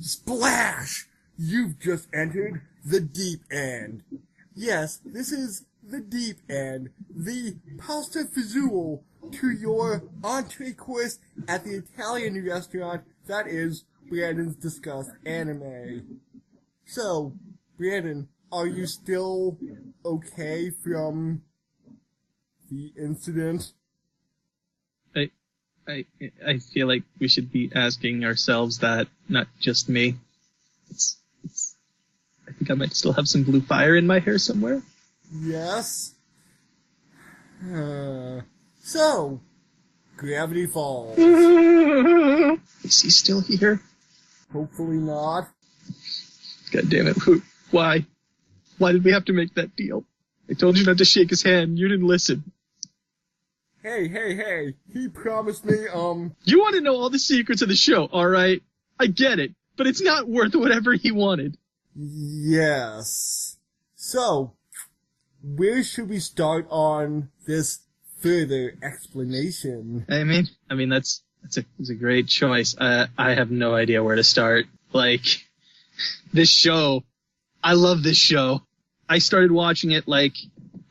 Splash! You've just entered the deep end. Yes, this is the deep end, the pasta fazool to your entree course at the Italian restaurant that is Brandon's Discussed Anime. So, Brandon, are you still okay from the incident? I feel like we should be asking ourselves that, not just me. I think I might still have some blue fire in my hair somewhere. Yes. So, Gravity Falls. Is he still here? Hopefully not. God damn it. Why? Why did we have to make that deal? I told you not to shake his hand. You didn't listen. Hey. He promised me, You want to know all the secrets of the show, alright? I get it. But it's not worth whatever he wanted. Yes. So, where should we start on this further explanation? I mean that's a great choice. I have no idea where to start. Like, this show, I love this show. I started watching it like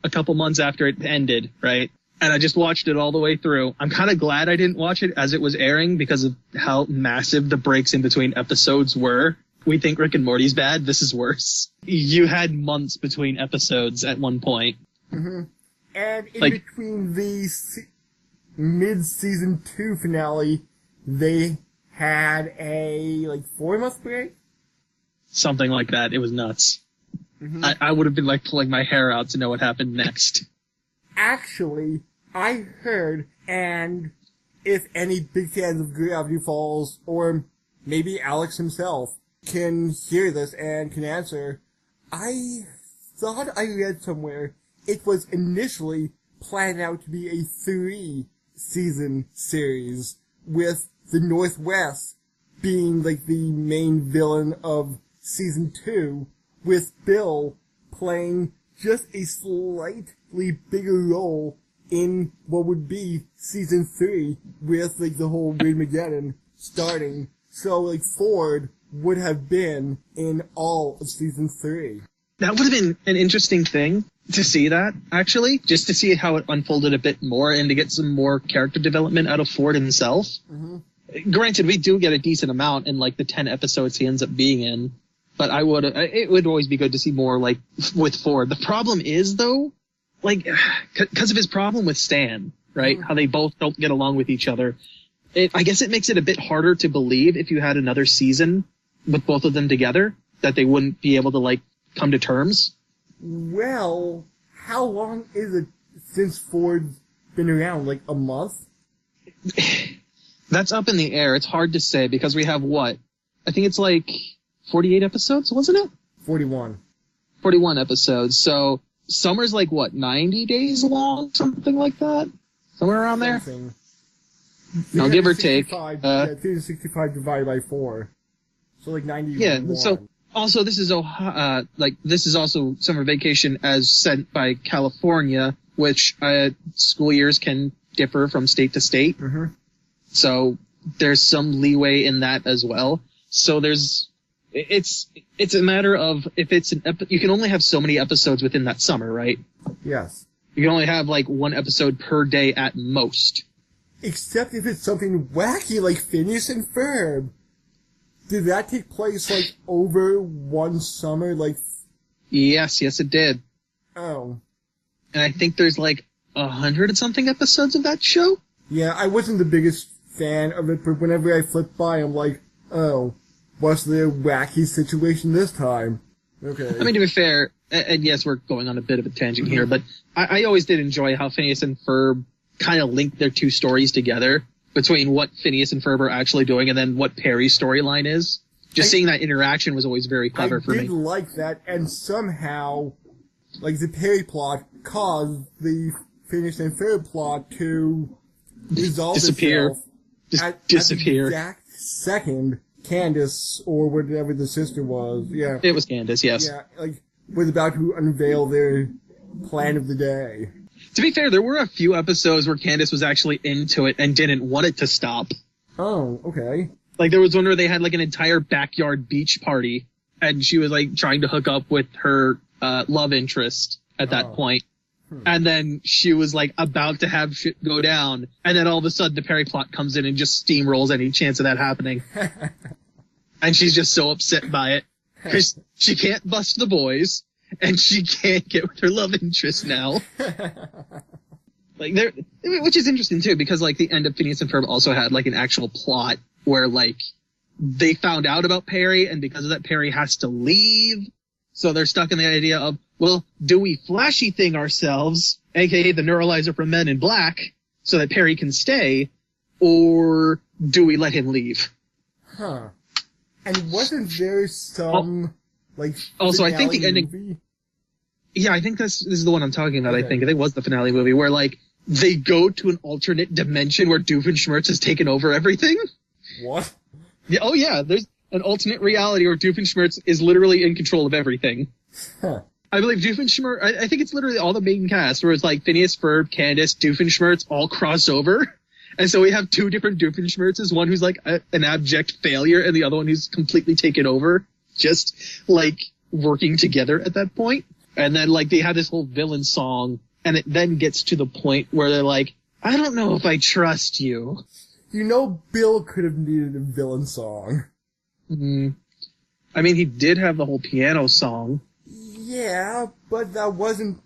a couple months after it ended, right? And I just watched it all the way through. I'm kind of glad I didn't watch it as it was airing because of how massive the breaks in between episodes were. We think Rick and Morty's bad. This is worse. You had months between episodes at one point. Mm-hmm. And in between the mid-season 2 finale, they had a, 4-month break? Something like that. It was nuts. Mm-hmm. I would have been, pulling my hair out to know what happened next. Actually, I heard, and if any big fans of Gravity Falls, or maybe Alex himself, can hear this and can answer, I thought I read somewhere it was initially planned out to be a 3-season series, with the Northwest being the main villain of season 2, with Bill playing just a slightly bigger role in what would be season 3, with the whole Armageddon starting. So Ford would have been in all of season 3. That would have been an interesting thing to see that, actually, just to see how it unfolded a bit more and to get some more character development out of Ford himself. Mm-hmm. Granted, we do get a decent amount in the 10 episodes he ends up being in, but it would always be good to see more with Ford. The problem is, though, because of his problem with Stan, right? Mm-hmm. How they both don't get along with each other. I guess it makes it a bit harder to believe if you had another season with both of them together, that they wouldn't be able to come to terms. Well, how long is it since Ford's been around? A month? That's up in the air. It's hard to say because we have what? I think it's 48 episodes, wasn't it? 41. 41 episodes. So summer's 90 days long? Something like that? Somewhere around there? No, give or take. 365 divided by 4. So 91. Yeah, so also this is also summer vacation as sent by California, which school years can differ from state to state. Mm-hmm. So there's some leeway in that as well. So it's a matter of if it's you can only have so many episodes within that summer, right? Yes. You can only have one episode per day at most. Except if it's something wacky like Phineas and Ferb. Did that take place over one summer? Yes, it did. Oh. And I think there's 100 and something episodes of that show? Yeah, I wasn't the biggest fan of it, but whenever I flip by, I'm oh, what's the wacky situation this time? Okay. I mean, to be fair, and yes, we're going on a bit of a tangent here, but I always did enjoy how Phineas and Ferb kind of linked their two stories together, between what Phineas and Ferb are actually doing and then what Perry's storyline is. Seeing that interaction was always very clever for me. I did like that, and somehow, the Perry plot caused the Phineas and Ferb plot to resolve disappear. itself Disappear. At the exact second Candace, or whatever the sister was, yeah. It was Candace, yes. Yeah, was about to unveil their plan of the day. To be fair, there were a few episodes where Candace was actually into it and didn't want it to stop. Oh, okay. Like, there was one where they had, like, an entire backyard beach party, and she was, like, trying to hook up with her love interest at that point. And then she was, like, about to have shit go down, and then all of a sudden the Perry plot comes in and just steamrolls any chance of that happening. And she's just so upset by it, because she can't bust the boys, and she can't get with her love interest now. Like, which is interesting, too, because, like, the end of Phineas and Ferb also had, like, an actual plot where, like, they found out about Perry, and because of that, Perry has to leave. So they're stuck in the idea of, well, do we flashy thing ourselves, aka the neuralizer from Men in Black, so that Perry can stay, or do we let him leave? Huh. And wasn't there some, also, I think the ending... movie? Yeah, I think this is the one I'm talking about, Okay. I think. It was the finale movie, where, like, they go to an alternate dimension where Doofenshmirtz has taken over everything. What? Yeah, oh yeah, there's an alternate reality where Doofenshmirtz is literally in control of everything. Huh. I believe Doofenshmirtz, I think it's literally all the main cast, where it's like Phineas, Ferb, Candace, Doofenshmirtz all cross over. And so we have two different Doofenshmirtzes, one who's like an abject failure and the other one who's completely taken over, just like working together at that point. And then like they have this whole villain song, and it then gets to the point where they're like, I don't know if I trust you. You know, Bill could have needed a villain song. Mm. I mean, he did have the whole piano song. Yeah, but that wasn't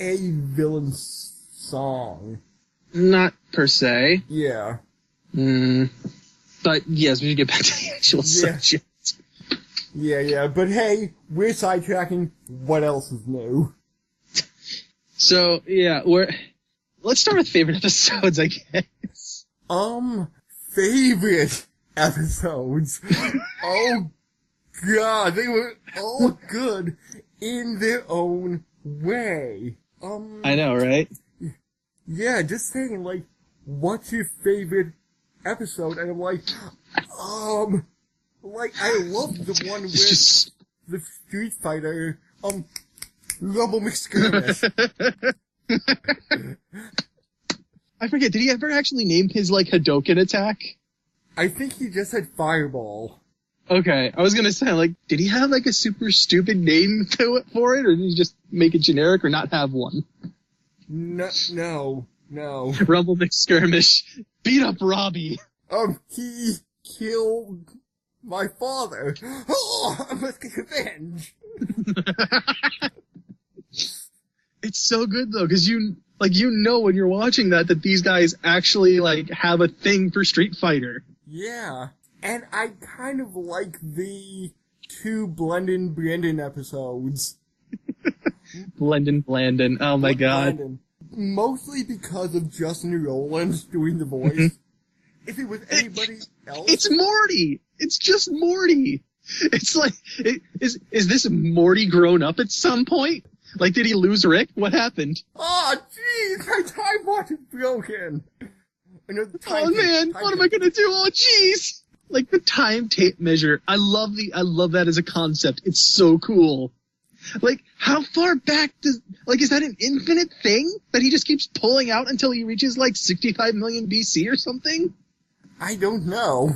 a villain song. Not per se. Yeah. But yes, we should get back to the actual subject. Yeah, but hey, we're sidetracking. What else is new? So, yeah, let's start with favorite episodes, I guess. Favorite episodes. Oh, God, they were all good in their own way. I know, right? Yeah, just saying, like, what's your favorite episode? And I'm like, I love the one with the Street Fighter, Rumble McSkirmish. I forget, did he ever actually name his, like, Hadoken attack? I think he just said Fireball. Okay, I was gonna say, like, did he have, like, a super stupid name for it, or did he just make it generic or not have one? No. Rumble McSkirmish, beat up Robbie. He killed my father. Oh, I must get revenge. It's so good, though, because you know when you're watching that these guys actually, like, have a thing for Street Fighter. Yeah. And I kind of like the two Blendin' Brandon episodes. Blendin' Blandon, oh my god. Blandon. Mostly because of Justin Rowland doing the voice. If it was anybody else... It's Morty! It's just Morty! It's like, is this Morty grown up at some point? Like, did he lose Rick? What happened? Oh, jeez, my time watch is broken. Oh man, what am I gonna do? Oh jeez! Like the time tape measure. I love that as a concept. It's so cool. Like, how far back is that an infinite thing that he just keeps pulling out until he reaches like 65 million BC or something? I don't know.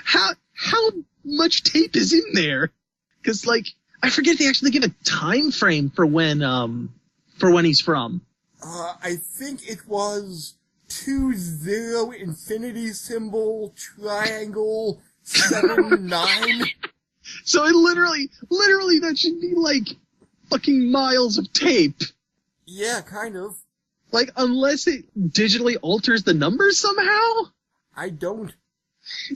How much tape is in there? Cause like, I forget if they actually give a time frame for when he's from. I think it was 20 infinity symbol triangle 79. So it literally that should be like fucking miles of tape. Yeah, kind of. Like, unless it digitally alters the numbers somehow? I don't.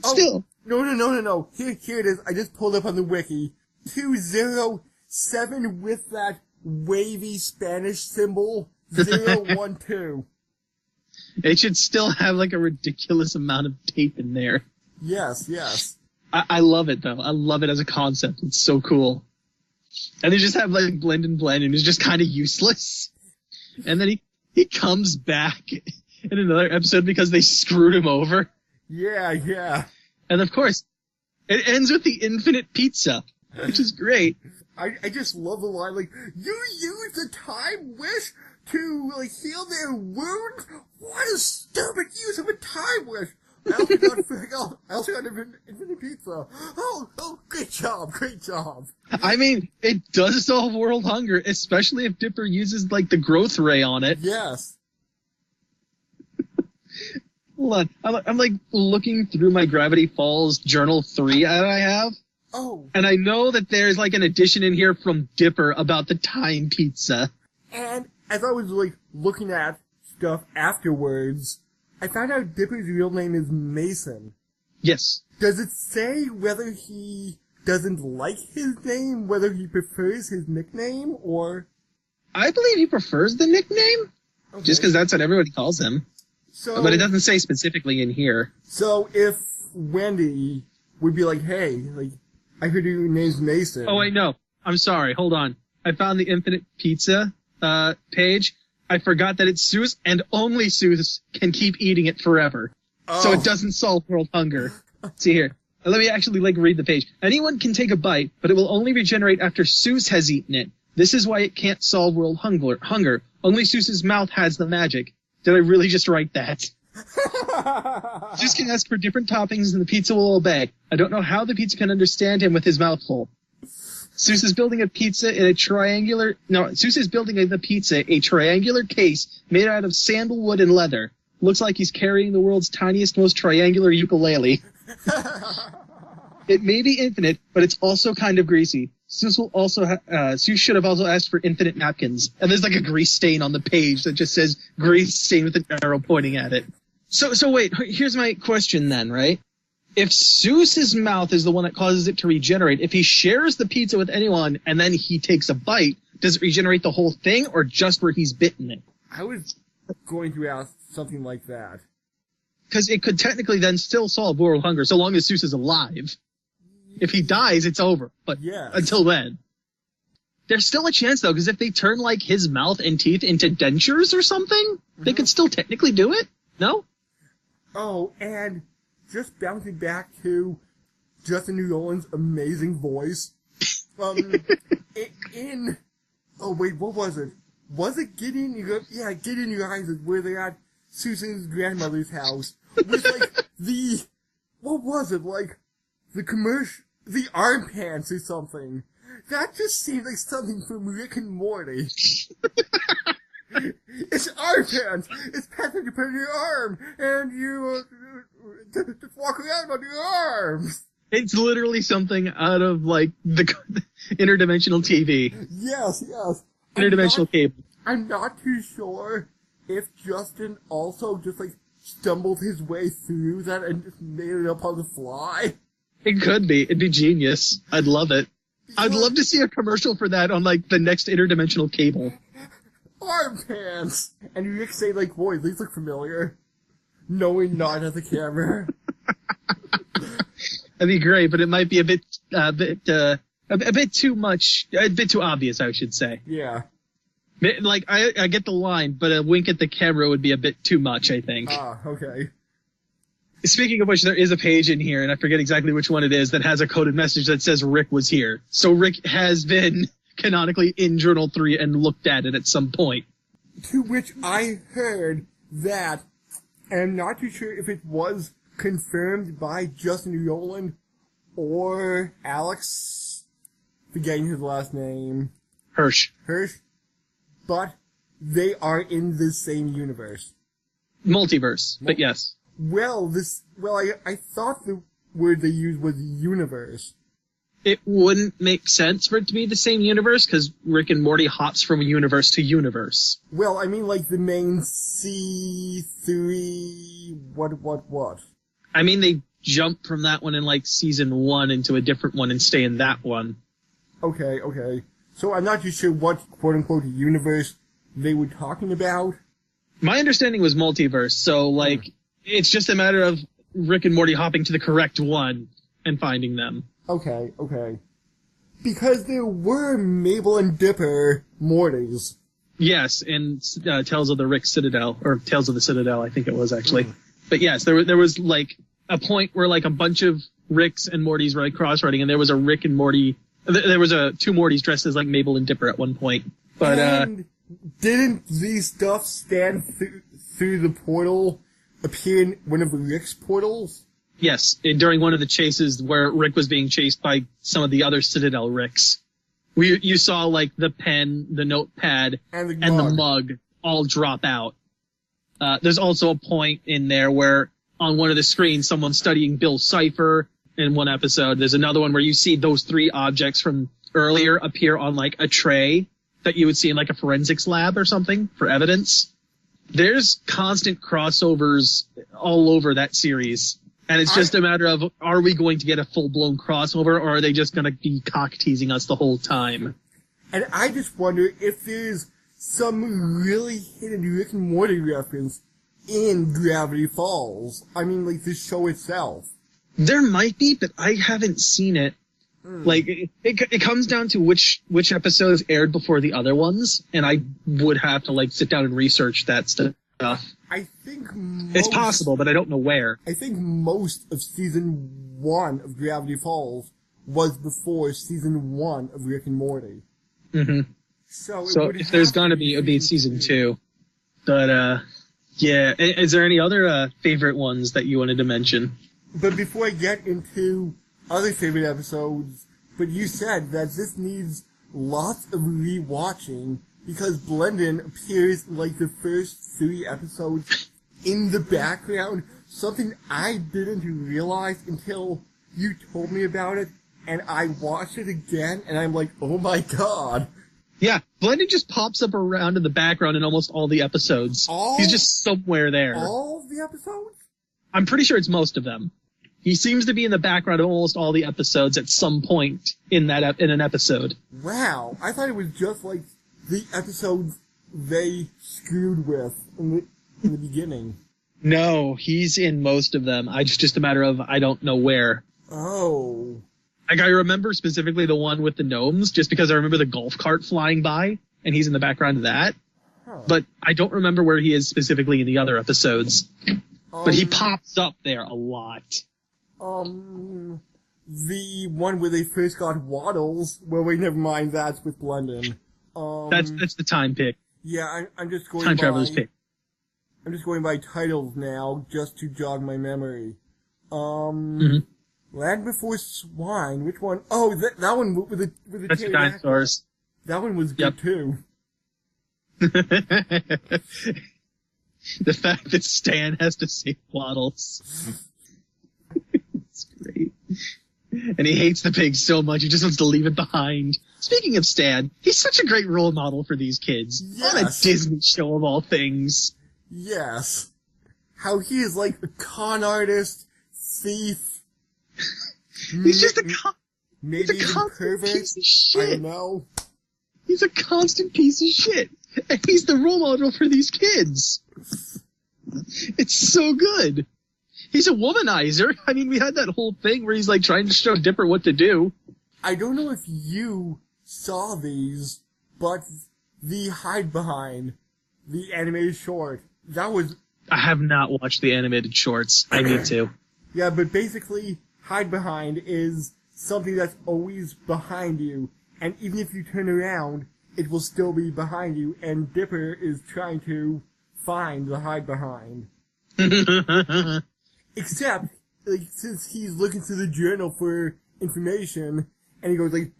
Still. Oh, no. Here it is. I just pulled up on the wiki. 207 with that wavy Spanish symbol. 012. It should still have like a ridiculous amount of tape in there. Yes. I love it though. I love it as a concept. It's so cool. And they just have like Blendin' is just kind of useless. And then he comes back in another episode because they screwed him over. Yeah. And of course, it ends with the infinite pizza, which is great. I just love the line, like, you use the time wish to, like, heal their wounds? What a stupid use of a time wish! I also got infinite pizza. Oh, great job. I mean, it does solve world hunger, especially if Dipper uses, like, the growth ray on it. Yes. Hold on. I'm like, looking through my Gravity Falls Journal 3 that I have. Oh. And I know that there's, like, an addition in here from Dipper about the time pizza. And as I was, like, looking at stuff afterwards, I found out Dipper's real name is Mason. Yes. Does it say whether he doesn't like his name, whether he prefers his nickname, or... I believe he prefers the nickname, Okay. just because that's what everybody calls him. So, but it doesn't say specifically in here. So if Wendy would be like, hey, like, I heard your name's Mason. Oh, wait, no. I'm sorry. Hold on. I found the Infinite Pizza page. I forgot that it's Seuss, and only Seuss can keep eating it forever. Oh. So it doesn't solve world hunger. See here. Let me actually, like, read the page. Anyone can take a bite, but it will only regenerate after Seuss has eaten it. This is why it can't solve world hunger. Only Seuss's mouth has the magic. Did I really just write that? Seuss can ask for different toppings and the pizza will obey. I don't know how the pizza can understand him with his mouth full. Seuss is building a pizza in a triangular... No, Seuss is building the pizza a triangular case made out of sandalwood and leather. Looks like he's carrying the world's tiniest, most triangular ukulele. It may be infinite, but it's also kind of greasy. Seuss should have also asked for infinite napkins. And there's like a grease stain on the page that just says grease stain with an arrow pointing at it. So wait, here's my question then, right? If Seuss's mouth is the one that causes it to regenerate, if he shares the pizza with anyone and then he takes a bite, does it regenerate the whole thing or just where he's bitten it? I was going to ask something like that. Because it could technically then still solve world hunger so long as Seuss is alive. If he dies, it's over. But yes. Until then. There's still a chance, though, because if they turn, like, his mouth and teeth into dentures or something, they could still technically do it? No? Oh, and just bouncing back to Justin Newland's amazing voice. Oh, wait, what was it? Was it Get In Your Eyes is where they're at Susan's grandmother's house. With, like, what was it? Like, the arm pants or something. That just seemed like something from Rick and Morty. It's arm pants! It's pants that you put in your arm, and you, just walk around on your arms! It's literally something out of, like, the interdimensional TV. Yes. Interdimensional cable. I'm not too sure if Justin also just, like, stumbled his way through that and just made it up on the fly. It could be. It'd be genius. I'd love it. I'd love to see a commercial for that on, like, the next interdimensional cable. Arm pants! And Rick say, like, boy, these look familiar. Knowing not at the camera. That'd be great, but it might be a bit too much, a bit too obvious, I should say. Yeah. Like, I get the line, but a wink at the camera would be a bit too much, I think. Ah, okay. Speaking of which, there is a page in here, and I forget exactly which one it is, that has a coded message that says Rick was here. So Rick has been canonically in Journal 3 and looked at it at some point. To which I heard that, and I'm not too sure if it was confirmed by Justin Nolan or Alex, forgetting his last name. Hirsch. But they are in the same universe. Multiverse, but yes. I thought the word they used was universe. It wouldn't make sense for it to be the same universe, because Rick and Morty hops from universe to universe. Well, I mean, like, the main C3... What? I mean, they jump from that one in, like, season 1 into a different one and stay in that one. Okay. So I'm not too sure what quote-unquote universe they were talking about. My understanding was multiverse, so, like, it's just a matter of Rick and Morty hopping to the correct one and finding them. Okay. Because there were Mabel and Dipper Mortys. Yes, in Tales of the Rick Citadel, or Tales of the Citadel, I think it was, actually. But yes, there was, like, a point where, like, a bunch of Ricks and Mortys were, like, cross-riding, and there was a Rick and Morty... There was two Mortys dressed as, like, Mabel and Dipper at one point. But, and didn't these stuff stand through the portal appear in one of Rick's portals? Yes, during one of the chases where Rick was being chased by some of the other Citadel Ricks. You saw, like, the pen, the notepad, and the mug all drop out. There's also a point in there where on one of the screens someone's studying Bill Cipher in one episode. There's another one where you see those 3 objects from earlier appear on, like, a tray that you would see in, like, a forensics lab or something for evidence. There's constant crossovers all over that series. And it's just a matter of, are we going to get a full-blown crossover, or are they just going to be cock-teasing us the whole time? And I just wonder if there's some really hidden Rick and Morty reference in Gravity Falls. I mean, like, the show itself. There might be, but I haven't seen it. Like, it comes down to which episodes aired before the other ones, and I would have to, like, sit down and research that stuff. I think it's possible, but I don't know where. I think most of season 1 of Gravity Falls was before season 1 of Rick and Morty. Mm-hmm. So if there's gonna be, it would be season 2. But, yeah. Is there any other, favorite ones that you wanted to mention? But before I get into other favorite episodes, but you said that this needs lots of rewatching because Blendon appears in, like, the first 3 episodes in the background, something I didn't realize until you told me about it, and I watched it again, and I'm like, oh my god. Yeah, Blendon just pops up around in the background in almost all the episodes. He's just somewhere there. All the episodes? I'm pretty sure it's most of them. He seems to be in the background of almost all the episodes at some point in an episode. Wow, I thought it was just like the episodes they screwed with in the beginning. No, he's in most of them. It's just a matter of I don't know where. Oh. Like, I remember specifically the one with the gnomes, just because I remember the golf cart flying by, and he's in the background of that. Huh. But I don't remember where he is specifically in the other episodes. But he pops up there a lot. The one where they first got Waddles, well, wait, never mind, that's with Blendon. That's the time pick. Yeah, I'm just going Time Traveler's pick. I'm just going by titles now, just to jog my memory. Land Before Swine, which one? Oh, that one with the That's the dinosaurs. That one was good too. The fact that Stan has to save Waddles. It's great. And he hates the pig so much, he just wants to leave it behind. Speaking of Stan, he's such a great role model for these kids. Yes. On a Disney show of all things. Yes. How he is like a con artist, thief. He's just maybe he's a even pervert. Piece of shit. I don't know. He's a constant piece of shit. And he's the role model for these kids. It's so good. He's a womanizer. I mean, we had that whole thing where he's like trying to show Dipper what to do. I don't know if you saw these, but the Hide Behind, the animated short, that was... I have not watched the animated shorts. I need to. Yeah, but basically, Hide Behind is something that's always behind you, and even if you turn around, it will still be behind you, and Dipper is trying to find the Hide Behind. Except, like, since he's looking through the journal for information, and he goes like,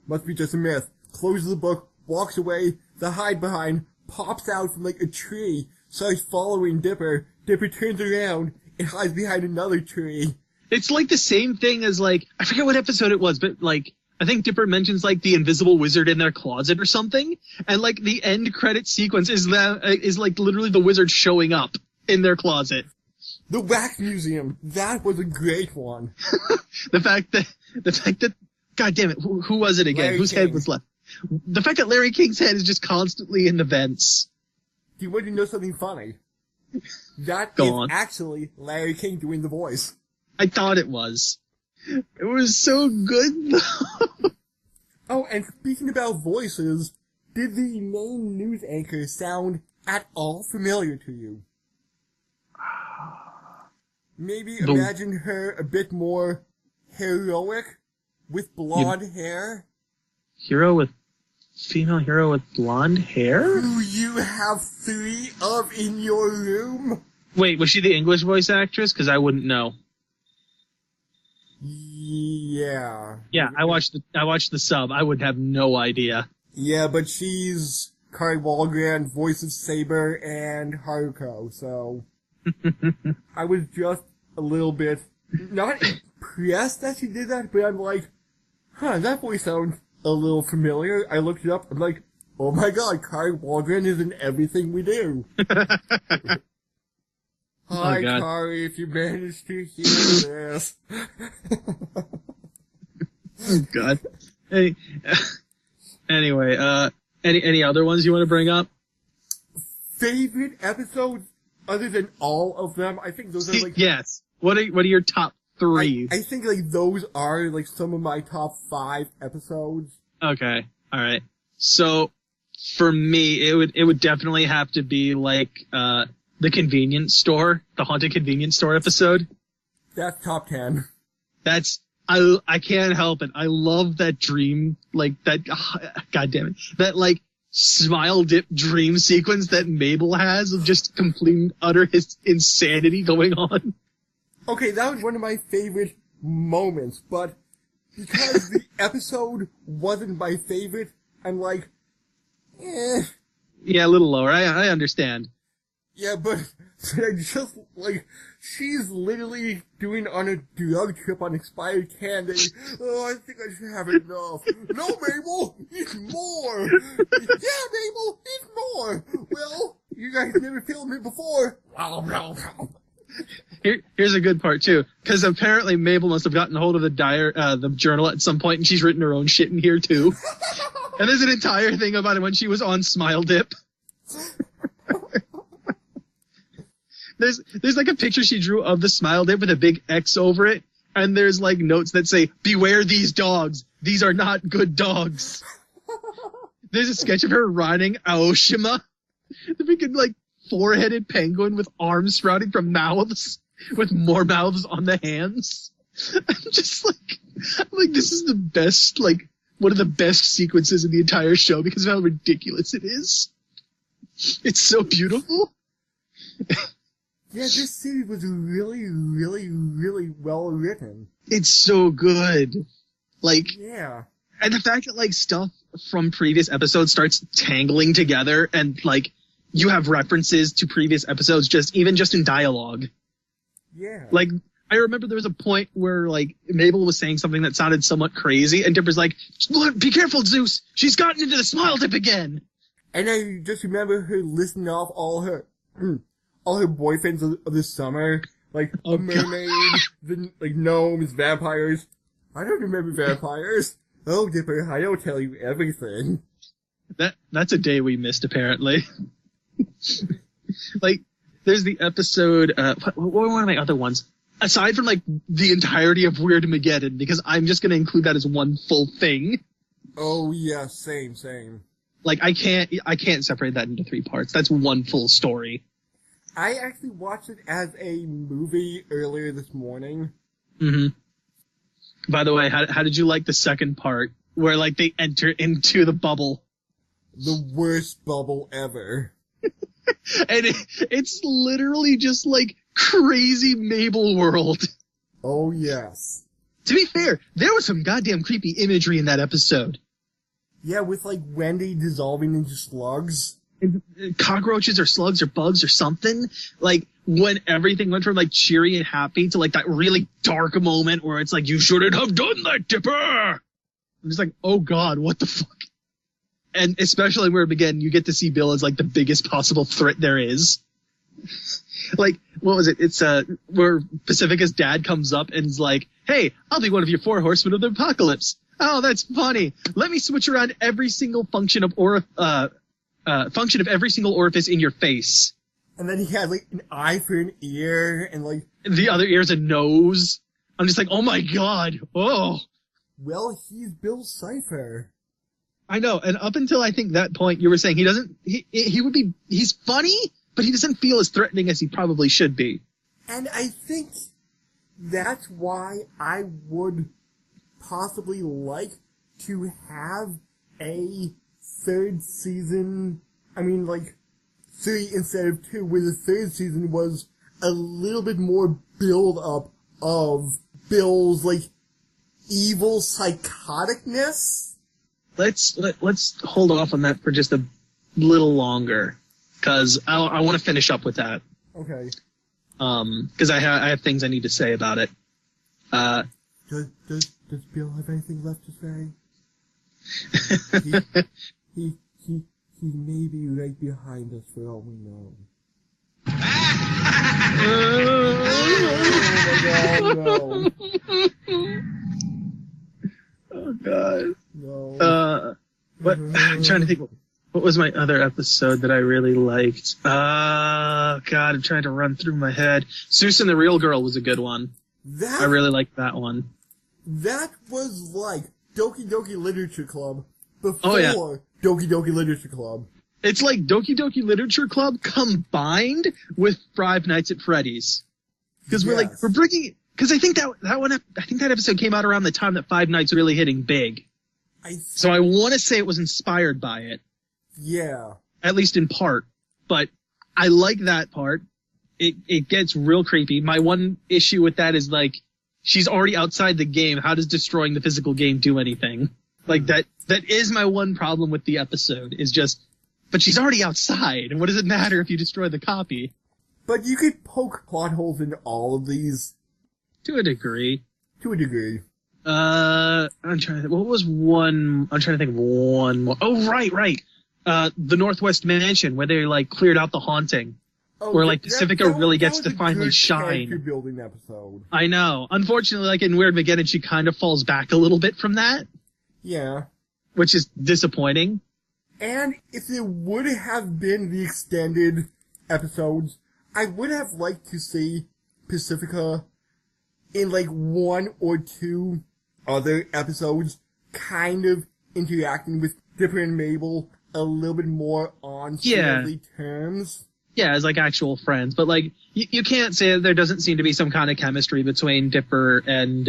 must be just a myth. Closes the book, walks away, the Hide Behind pops out from like a tree, starts following Dipper. Dipper turns around and hides behind another tree. It's like the same thing as like, I forget what episode it was, but like, I think Dipper mentions like the invisible wizard in their closet or something, and like the end credit sequence is like literally the wizard showing up in their closet. The Wax Museum, that was a great one. the fact that, God damn it, who was it again? Whose head was left? The fact that Larry King's head is just constantly in the vents. Do you want to know something funny? That is actually Larry King doing the voice. I thought it was. It was so good, though. Oh, and speaking about voices, did the main news anchor sound at all familiar to you? Maybe imagine her a bit more heroic, with blonde hair. Female hero with blonde hair? Who you have 3 of in your room? Wait, was she the English voice actress? Because I wouldn't know. Yeah. Yeah, I watched the sub. I would have no idea. Yeah, but she's Kari Wallgren, voice of Saber and Haruko, so I was just a little bit not impressed that she did that, but I'm like, that voice sounds a little familiar. I looked it up, I'm like, oh my god, Kari Wallgren is in everything we do. Hi, Kari, if you managed to hear this. Oh god. Hey, anyway, any other ones you want to bring up? Favorite episodes other than all of them? I think those are like... Yes. What are your top 3? I think like those are like some of my top 5 episodes. Okay. Alright. So, for me, it would definitely have to be like, the convenience store, the haunted convenience store episode. That's top 10. I can't help it. I love that dream, like that, god damn it, that like smile dip dream sequence that Mabel has of just complete utter insanity going on. Okay, that was one of my favorite moments, but because the episode wasn't my favorite, I'm like, eh. Yeah, a little lower. I understand. Yeah, but I just, like, she's literally doing on a drug trip on expired candy. Oh, I think I should have enough. No, Mabel! Eat more! Yeah, Mabel! Eat more! Well, you guys never filmed it before. Here's a good part, too. Because apparently Mabel must have gotten hold of the journal at some point, and she's written her own shit in here, too. And there's an entire thing about it when she was on Smile Dip. There's like a picture she drew of the Smile Dip with a big X over it, and there's like notes that say, "Beware these dogs. These are not good dogs." There's a sketch of her riding Aoshima, the freaking like 4-headed penguin with arms sprouting from mouths, with more mouths on the hands. I'm just like this is the best, like one of the best sequences in the entire show because of how ridiculous it is. It's so beautiful. Yeah, this series was really, really, really well written. It's so good. Like, yeah. And the fact that, like, stuff from previous episodes starts tangling together and, like, you have references to previous episodes just in dialogue. Yeah. Like, I remember there was a point where, like, Mabel was saying something that sounded somewhat crazy, and Dipper's like, "Be careful, Zeus! She's gotten into the Smile Dip again!" And I just remember her listing off all her boyfriends of the summer, like a mermaid, like gnomes, vampires. I don't remember vampires. Oh, Dipper, I don't tell you everything. That's a day we missed, apparently. Like, there's the episode, what were one of my other ones? Aside from, like, the entirety of Weirdmageddon, because I'm just gonna include that as one full thing. Oh, yeah, same. Like, I can't separate that into 3 parts. That's one full story. I actually watched it as a movie earlier this morning. Mm-hmm. By the way, how did you like the second part where, like, they enter into the bubble? The worst bubble ever. And it's literally just, like, crazy Mabel world. Oh, yes. To be fair, there was some goddamn creepy imagery in that episode. Yeah, with, like, Wendy dissolving into slugs. Cockroaches or slugs or bugs or something. Like, when everything went from, like, cheery and happy to, like, that really dark moment where it's like, "You shouldn't have done that, Dipper!" I'm just like, oh god, what the fuck? And especially where, again, you get to see Bill as, like, the biggest possible threat there is. Like, what was it? It's, where Pacifica's dad comes up and is like, "Hey, I'll be one of your 4 horsemen of the apocalypse." "Oh, that's funny. Let me switch around every single function of every single orifice in your face." And then he had, like, an eye for an ear, and, like... The other ear's a nose. I'm just like, oh my god, oh. Well, he's Bill Cipher. I know, and up until I think that point, you were saying he's funny, but he doesn't feel as threatening as he probably should be. And I think that's why I would possibly like to have a 3rd season, 3 instead of 2, where the 3rd season was a little bit more build up of Bill's, like, evil psychoticness. Let's hold off on that for just a little longer, because I want to finish up with that. Okay. Because I have things I need to say about it. Does Bill have anything left to say? he may be right behind us for all we know. Oh God. No. What? I'm trying to think. What was my other episode that I really liked? God, I'm trying to run through my head. Seuss and the Real Girl was a good one. I really liked that one. That was like Doki Doki Literature Club before Doki Doki Literature Club. It's like Doki Doki Literature Club combined with Five Nights at Freddy's. Because we're bringing, because I think that episode came out around the time that Five Nights really hitting big. So I want to say it was inspired by it. Yeah. At least in part. But I like that part. It gets real creepy. My one issue with that is, like, she's already outside the game. How does destroying the physical game do anything? Like, that is my one problem with the episode, is just, but she's already outside, and what does it matter if you destroy the copy? But you could poke plot holes into all of these. To a degree. I'm trying to think. What was one? I'm trying to think of one more. Oh, right. The Northwest Mansion, where they, like, cleared out the haunting. Where, like, Pacifica really gets to finally shine. Building episode. I know. Unfortunately, like in Weird Mageddon, she kind of falls back a little bit from that. Yeah. Which is disappointing. And if it would have been the extended episodes, I would have liked to see Pacifica in, like, one or two other episodes kind of interacting with Dipper and Mabel a little bit more on friendly terms. Yeah, as, like, actual friends. But, like, you can't say that there doesn't seem to be some kind of chemistry between Dipper and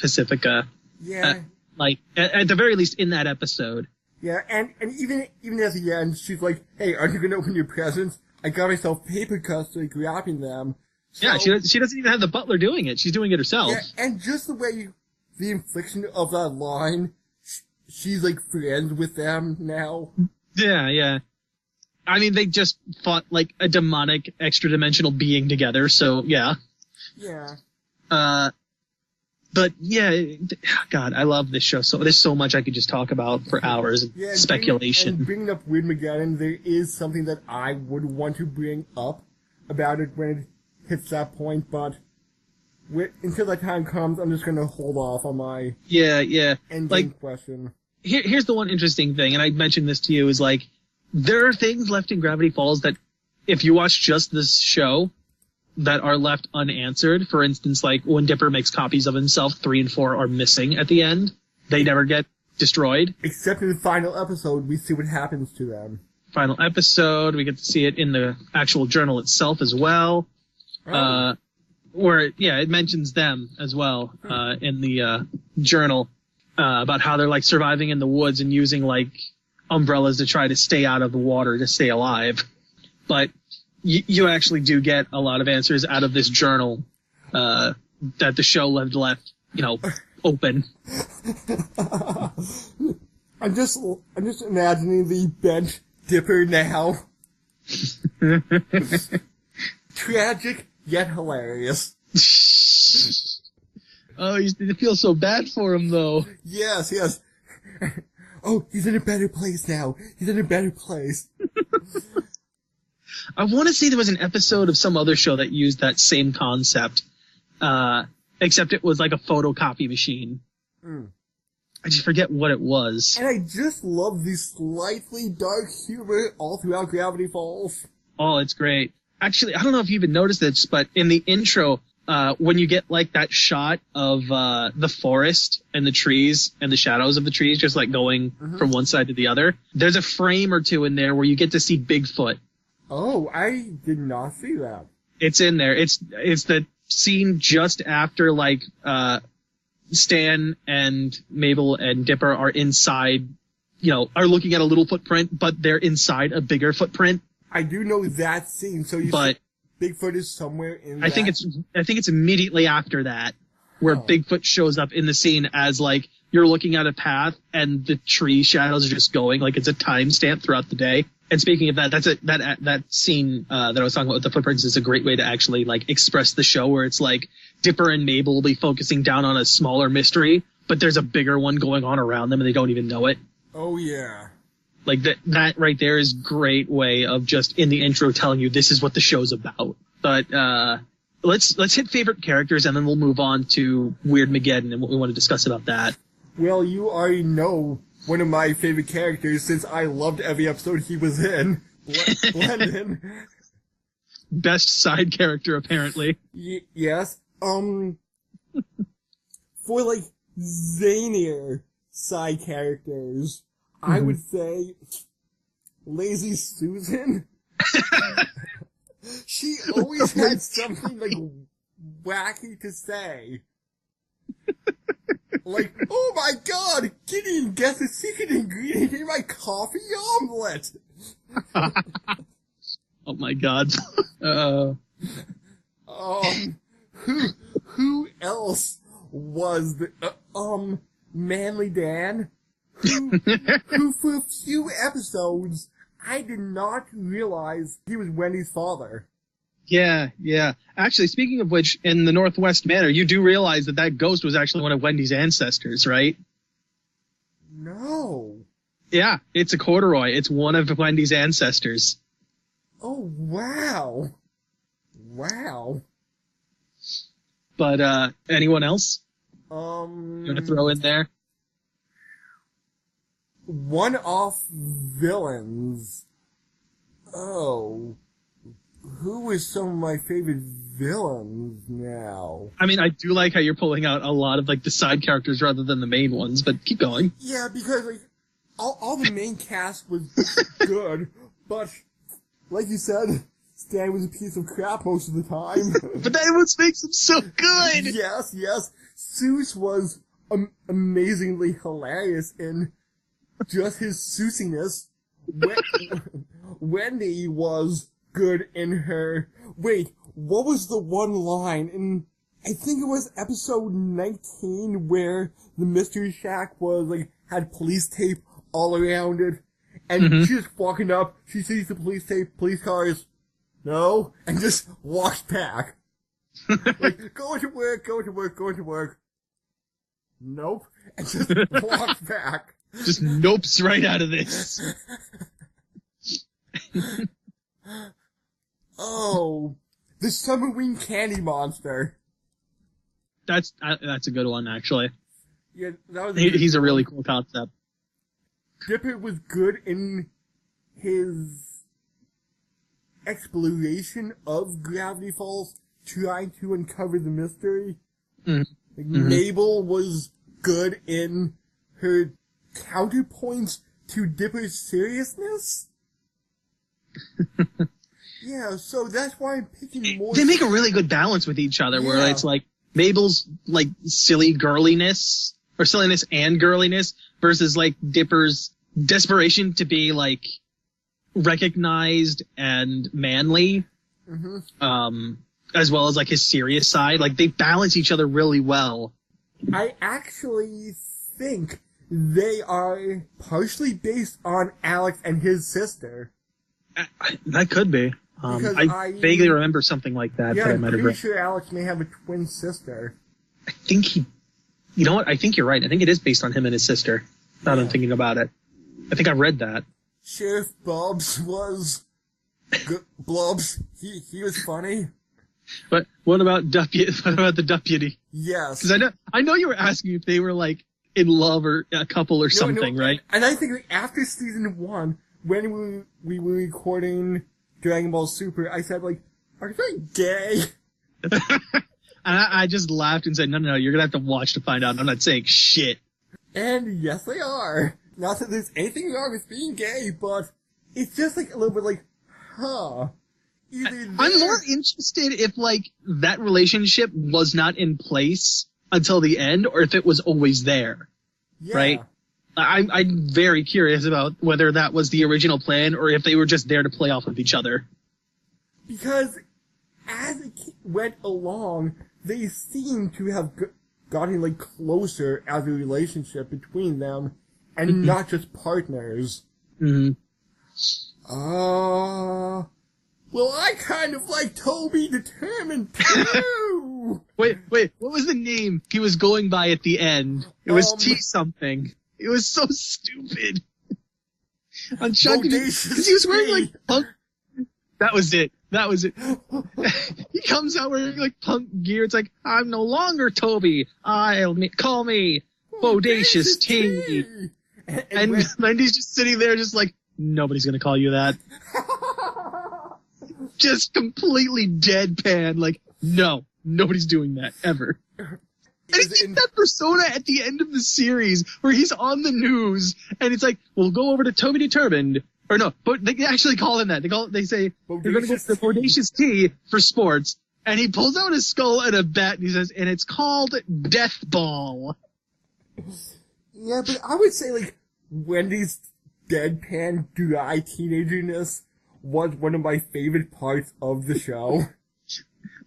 Pacifica. Yeah. Like, at the very least in that episode. Yeah, and even at the end, she's like, hey, aren't you going to open your presents? I got myself paper cuts, like, wrapping them. So, yeah, she doesn't even have the butler doing it. She's doing it herself. Yeah, and just the way the infliction of that line, she's, like, friends with them now. Yeah. I mean, they just fought, like, a demonic, extra-dimensional being together, so, yeah. Yeah. But, yeah, God, I love this show. So there's so much I could just talk about for hours. Yeah, speculation. Bringing up Weird Mageddon, there is something that I would want to bring up about it when it hits that point, but until that time comes, I'm just going to hold off on my endgame question. Here's the one interesting thing, and I mentioned this to you, is, like, there are things left in Gravity Falls that, if you watch just this show, that are left unanswered. For instance, like, when Dipper makes copies of himself, 3 and 4 are missing at the end. They never get destroyed. Except in the final episode, we see what happens to them. Final episode, we get to see it in the actual journal itself as well. Oh. Where, it mentions them as well, in the, journal, about how they're, like, surviving in the woods and using, like, umbrellas to try to stay out of the water to stay alive. But you actually do get a lot of answers out of this journal, that the show left, open. I'm just imagining the bench Dipper now. Tragic, yet hilarious. Oh, you feel so bad for him, though. Yes. Oh, he's in a better place now. He's in a better place. I want to say there was an episode of some other show that used that same concept, except it was like a photocopy machine. I just forget what it was. And I just love the slightly dark humor all throughout Gravity Falls. Oh, it's great. Actually, I don't know if you even noticed this, but in the intro, when you get, like, that shot of the forest and the trees and the shadows of the trees just, like, going from one side to the other, there's a frame or two in there where you get to see Bigfoot. Oh, I did not see that. It's in there. It's the scene just after, like, Stan and Mabel and Dipper are inside, are looking at a little footprint, but they're inside a bigger footprint. I do know that scene, so you see Bigfoot is somewhere in I think it's immediately after that where Bigfoot shows up in the scene as like you're looking at a path and the tree shadows are just going like it's a timestamp throughout the day. And speaking of that, that scene that I was talking about with the footprints is a great way to actually like express the show, where it's like Dipper and Mabel will be focusing down on a smaller mystery, but there's a bigger one going on around them and they don't even know it. Oh yeah. Like that right there is great way of just in the intro telling you this is what the show's about. But let's hit favorite characters and then we'll move on to Weird Mageddon and what we want to discuss about that. Well, you already know one of my favorite characters since I loved every episode he was in. Glendon. Best side character, apparently. Yes. For like zanier side characters, I would say Lazy Susan. She always had something like wacky to say. Like, oh my god, Gideon guessed the secret ingredient in my coffee omelet! Oh my god. Who else was the, Manly Dan? Who for a few episodes, I did not realize he was Wendy's father. Yeah. Actually, speaking of which, in the Northwest Manor, you do realize that ghost was actually one of Wendy's ancestors, right? No. Yeah, it's a corduroy. It's one of Wendy's ancestors. Oh, wow. Wow. But, anyone else? You want to throw in there? One-off villains. Oh. Who is some of my favorite villains now? I mean, I do like how you're pulling out a lot of, like, the side characters rather than the main ones, but keep going. Yeah, because, like, all the main cast was good, but, like you said, Stan was a piece of crap most of the time. But that what makes him so good! Yes. Seuss was amazingly hilarious in just his Seusiness. Wendy was good in her... Wait, what was the one line in... I think it was episode 19 where the Mystery Shack was, like, had police tape all around it. And she's just walking up, she sees the police tape, police cars, no, and just walks back. Like, going to work. Nope. And just walks back. Just nopes right out of this. Oh, the Summerwing Candy Monster. That's a good one, actually. Yeah, that was. He's a really cool concept. Dipper was good in his exploration of Gravity Falls, trying to uncover the mystery. Like, Mabel was good in her counterpoints to Dipper's seriousness. Yeah, so that's why I'm picking more. They make a really good balance with each other, where it's like Mabel's like silly girliness, or silliness and girliness, versus like Dipper's desperation to be like recognized and manly, as well as like his serious side. Like they balance each other really well. I actually think they are partially based on Alex and his sister. That could be. I vaguely remember something like that. Yeah, that I I'm might have pretty read. sure Alex may have a twin sister. I think you know what? I think you're right. I think it is based on him and his sister. Now that I'm thinking about it. I think I read that. Sheriff Bobs was... Blobs. He was funny. But what about the deputy? Yes. Because I know you were asking if they were like in love or a couple or something, right? And I think like, after season 1, when we were recording Dragon Ball Super, I said like, are they gay? And I just laughed and said, no, you're gonna have to watch to find out. I'm not saying shit. And yes, they are. Not that there's anything wrong with being gay, but it's just like a little bit like, huh. I'm more interested if like that relationship was not in place until the end, or if it was always there. Yeah. Right? I'm very curious about whether that was the original plan, or if they were just there to play off of each other. Because as it went along, they seem to have gotten, like, closer as a relationship between them, and not just partners. Mm-hmm. Well, I kind of like Toby Determined too! Wait, what was the name he was going by at the end? It was T something. It was so stupid. I'm trying to because he was wearing like punk. That was it. He comes out wearing like punk gear. It's like, I'm no longer Toby. Call me Bodacious T. And Wendy's just sitting there just like, nobody's gonna call you that. Just completely deadpan, like, no, nobody's doing that, ever. And it's that persona at the end of the series where he's on the news and it's like, we'll go over to Toby Determined. Or no, but they actually call him that. They say, we're going to go to the Bodacious T for sports. And he pulls out his skull and a bat and he says, and it's called Death Ball. Yeah, but I would say, like, Wendy's deadpan, dry teenagerness was one of my favorite parts of the show.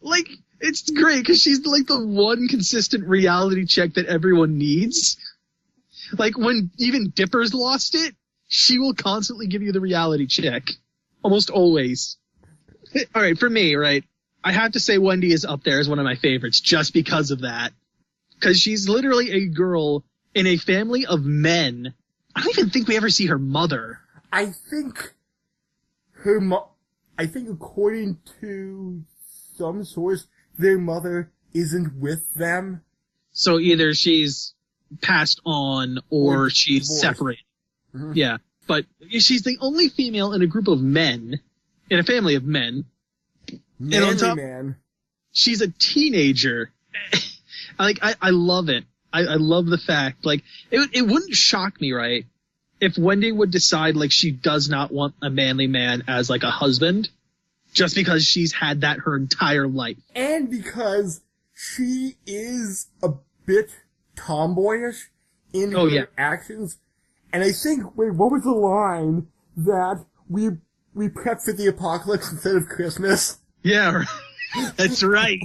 Like, it's great because she's like the one consistent reality check that everyone needs. Like, when even Dipper's lost it, she will constantly give you the reality check. Almost always. All right, for me, right, I have to say Wendy is up there as one of my favorites just because of that. Because she's literally a girl in a family of men. I don't even think we ever see her mother. I think according to some source, their mother isn't with them. So either she's passed on or she's divorced. Separated. Mm-hmm. Yeah. But she's the only female in a group of men, in a family of men. Manly and on top, man. She's a teenager. I love it. I love the fact, like, it wouldn't shock me, right, if Wendy would decide, like, she does not want a manly man as, like, a husband, just because she's had that her entire life. And because she is a bit tomboyish in her actions. And I think, wait, what was the line that we prepped for the apocalypse instead of Christmas? Yeah, that's right.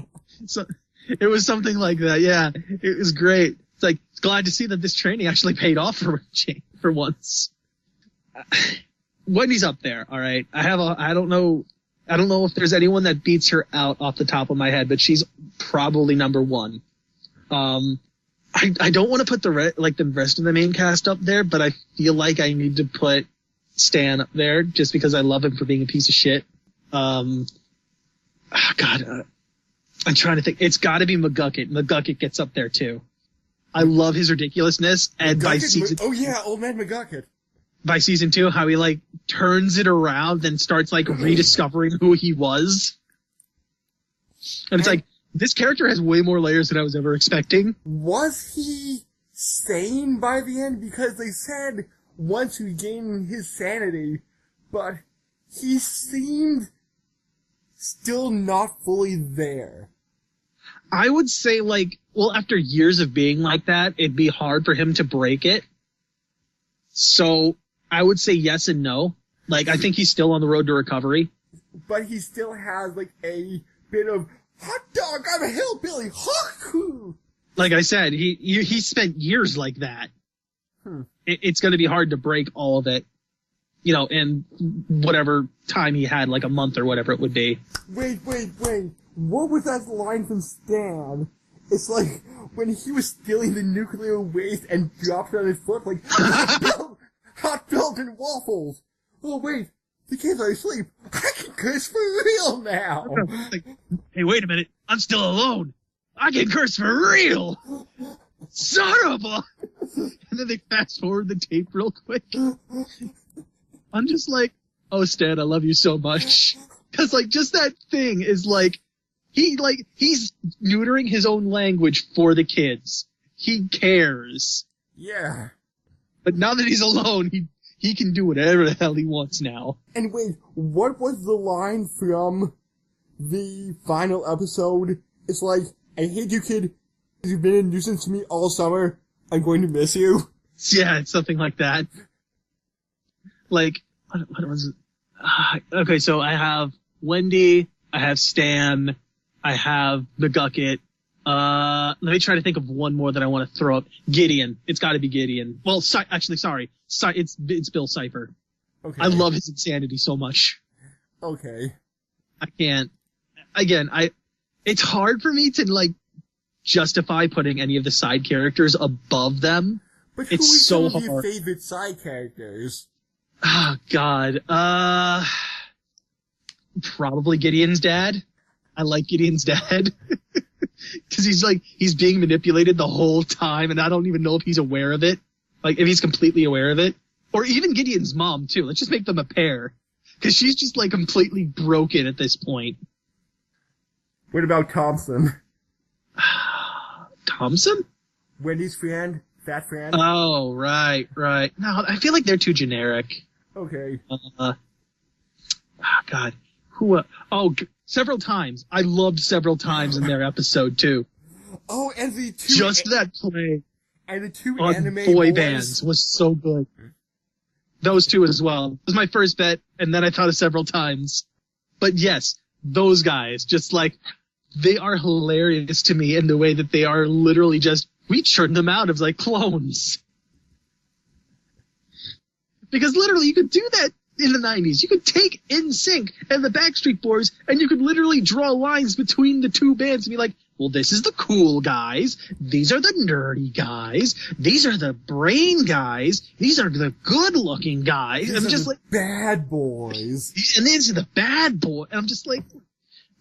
So it was something like that. Yeah, it was great. It's like, glad to see that this training actually paid off for once. Wendy's up there. All right. I don't know if there's anyone that beats her out off the top of my head, but she's probably number one. I don't want to put the rest of the main cast up there, but I feel like I need to put Stan up there just because I love him for being a piece of shit. I'm trying to think. It's got to be McGucket. McGucket gets up there too. I love his ridiculousness, and by season Old Man McGucket. By season 2, how he like turns it around and starts like rediscovering who he was, and it's like, this character has way more layers than I was ever expecting. Was he sane by the end? Because they said once he gained his sanity, but he seemed still not fully there. I would say, like, well, after years of being like that, it'd be hard for him to break it. So I would say yes and no. Like, I think he's still on the road to recovery. But he still has, like, a bit of, hot dog, I'm a hillbilly, hawk! Like I said, he spent years like that. It's going to be hard to break all of it, you know, in whatever time he had, like a month or whatever it would be. Wait. What was that line from Stan? It's like when he was stealing the nuclear waste and dropped it on his foot, like, hot dog and waffles. Oh, wait. The kids are asleep. I can curse for real now. Like, hey, wait a minute. I'm still alone. I can curse for real. Son of a... And then they fast forward the tape real quick. I'm just like, oh, Stan, I love you so much. Because, like, just that thing is like, he's neutering his own language for the kids. He cares. Yeah. But now that he's alone, he can do whatever the hell he wants now. And wait, what was the line from the final episode? It's like, I hate you, kid. You've been a nuisance to me all summer. I'm going to miss you. Yeah, it's something like that. Like, what was it? Okay, so I have Wendy I have Stan. I have McGucket. Let me try to think of one more that I want to throw up. Gideon. It's got to be Gideon. Well, actually, sorry. It's Bill Cipher. Okay. I love his insanity so much. Okay. I can't. Again, it's hard for me to, like, justify putting any of the side characters above them. But who it's is so some of your hard. favorite side characters? Oh, God. Probably Gideon's dad. I like Gideon's dad. Because he's being manipulated the whole time, and I don't even know if he's aware of it. Like, if he's completely aware of it. Or even Gideon's mom, too. Let's just make them a pair. Because she's just, like, completely broken at this point. What about Thompson? Thompson? Wendy's friend? Fat friend? Oh, right. No, I feel like they're too generic. Okay. God. Several times. I loved Several Times in their episode, too. Oh, and the two... Just that play and the two on anime boy boys. bands was so good. Those two as well. It was my first bet, and then I thought of Several Times. But yes, those guys, just like, they are hilarious to me in the way that they are literally just, we churned them out as like clones. Because literally you could do that in the 90s. You could take NSYNC and the Backstreet Boys, and you could literally draw lines between the two bands and be like, well, this is the cool guys. These are the nerdy guys. These are the brain guys. These are the good-looking guys. These I'm are just the like, bad boys. and these are the bad boy. And I'm just like,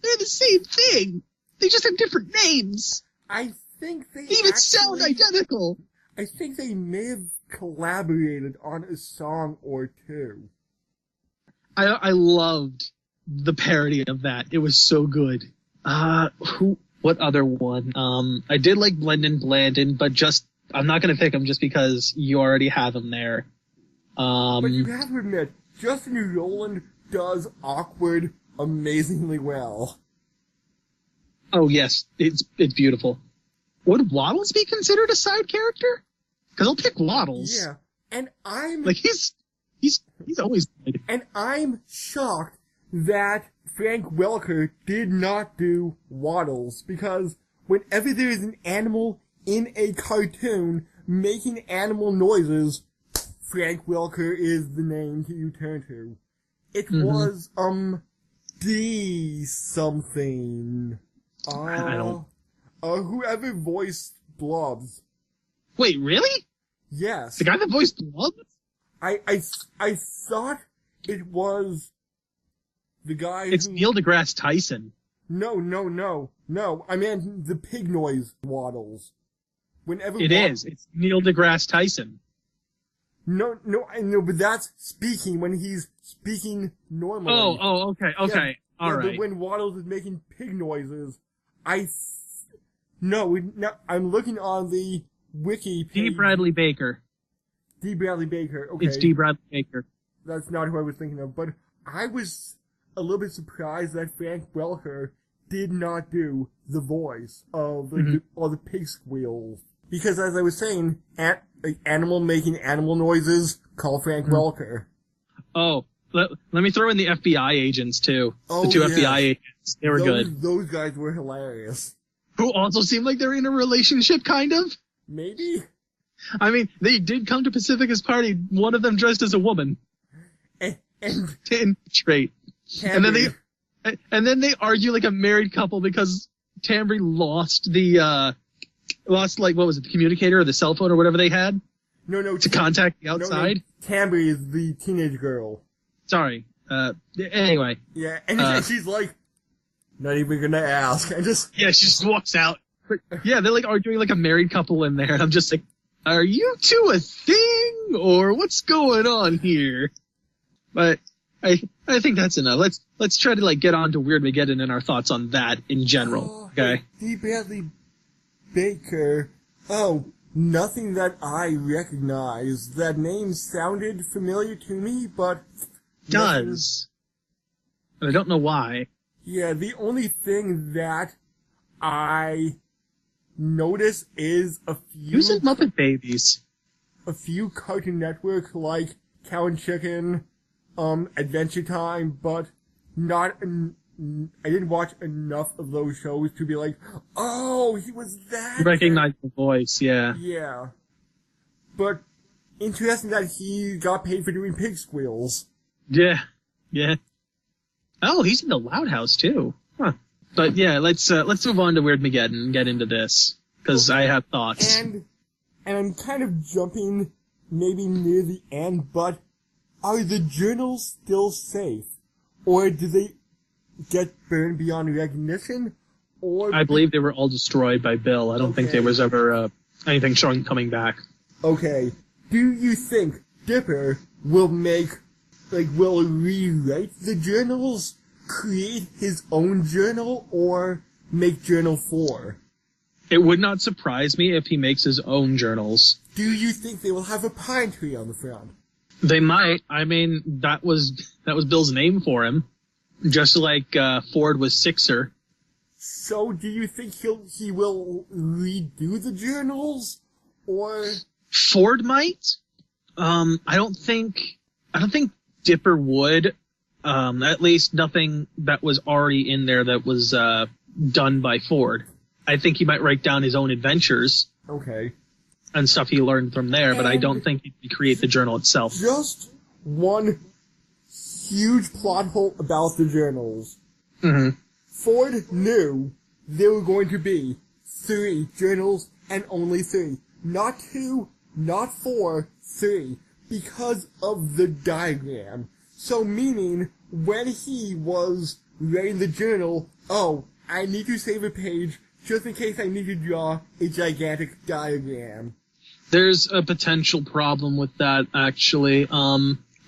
they're the same thing. They just have different names. I think they even sound identical. I think they may have collaborated on a song or two. I loved the parody of that. It was so good. What other one? I did like Blendon Blandon, but I'm not going to pick him just because you already have him there. But you have to admit, Justin Roiland does awkward amazingly well. Oh yes, it's beautiful. Would Waddles be considered a side character? Because I'll pick Waddles. Yeah, and I'm like he's always good. And I'm shocked that Frank Welker did not do Waddles, because whenever there is an animal in a cartoon making animal noises, Frank Welker is the name you turn to. It was, D something. I don't... whoever voiced Blobs. Wait, really? Yes. The guy that voiced Blobs? I thought it was the guy It's Neil deGrasse Tyson. No. I meant the pig noise Waddles. Whenever It's Neil deGrasse Tyson. No, I know, but that's speaking when he's speaking normally. Oh, okay. Yeah, All right. But when Waddles is making pig noises, I'm looking on the wiki page. D. Bradley Baker. D. Bradley Baker, okay. It's D. Bradley Baker. That's not who I was thinking of, but I was a little bit surprised that Frank Welker did not do the voice of the pig squeals. Because as I was saying, animal making animal noises, call Frank Welker. Oh, let me throw in the FBI agents too. Oh, the two yes. FBI agents. They were good. Those guys were hilarious. Who also seemed like they're in a relationship, kind of. Maybe? I mean, they did come to Pacifica's party, one of them dressed as a woman. And trait. And then they argue like a married couple because Tambry lost the communicator or the cell phone or whatever they had. No. To contact the outside. No, Tambry is the teenage girl. Sorry. Anyway. Yeah, and she's like, not even gonna ask. Yeah, she just walks out. But, yeah, they're like arguing like a married couple in there, and I'm just like, are you two a thing, or what's going on here? But I think that's enough. Let's try to like get on to Weird Mageddon and our thoughts on that in general. Okay. D. Bradley Baker. Oh, nothing that I recognize. That name sounded familiar to me, but does. But I don't know why. Yeah, the only thing that I notice is a few... Who's in Muppet Babies? A few Cartoon Network, like Cow and Chicken, Adventure Time, but not I didn't watch enough of those shows to be like, oh, he was that. Recognize the voice, yeah. Yeah. But interesting that he got paid for doing pig squeals. Yeah, yeah. Oh, he's in the Loud House too. Huh. But yeah, let's move on to Weirdmageddon and get into this, because I have thoughts. And I'm kind of jumping maybe near the end, but are the journals still safe? Or do they get burned beyond recognition? Or I believe they were all destroyed by Bill. I don't think there was ever anything showing coming back. Okay. Do you think Dipper will will rewrite the journals, create his own journal, or make Journal 4? It would not surprise me if he makes his own journals. Do you think they will have a pine tree on the front? They might. I mean, that was Bill's name for him. Just like Ford was Sixer. So do you think he will redo the journals? Or Ford might? I don't think Dipper would. At least nothing that was already in there that was done by Ford. I think he might write down his own adventures. Okay. And stuff he learned from there, but I don't think he'd create the journal itself. Just one huge plot hole about the journals. Mm-hmm. Ford knew there were going to be 3 journals and only 3. Not 2, not 4, 3. Because of the diagram. So meaning, when he was writing the journal, oh, I need to save a page just in case I need to draw a gigantic diagram. There's a potential problem with that, actually.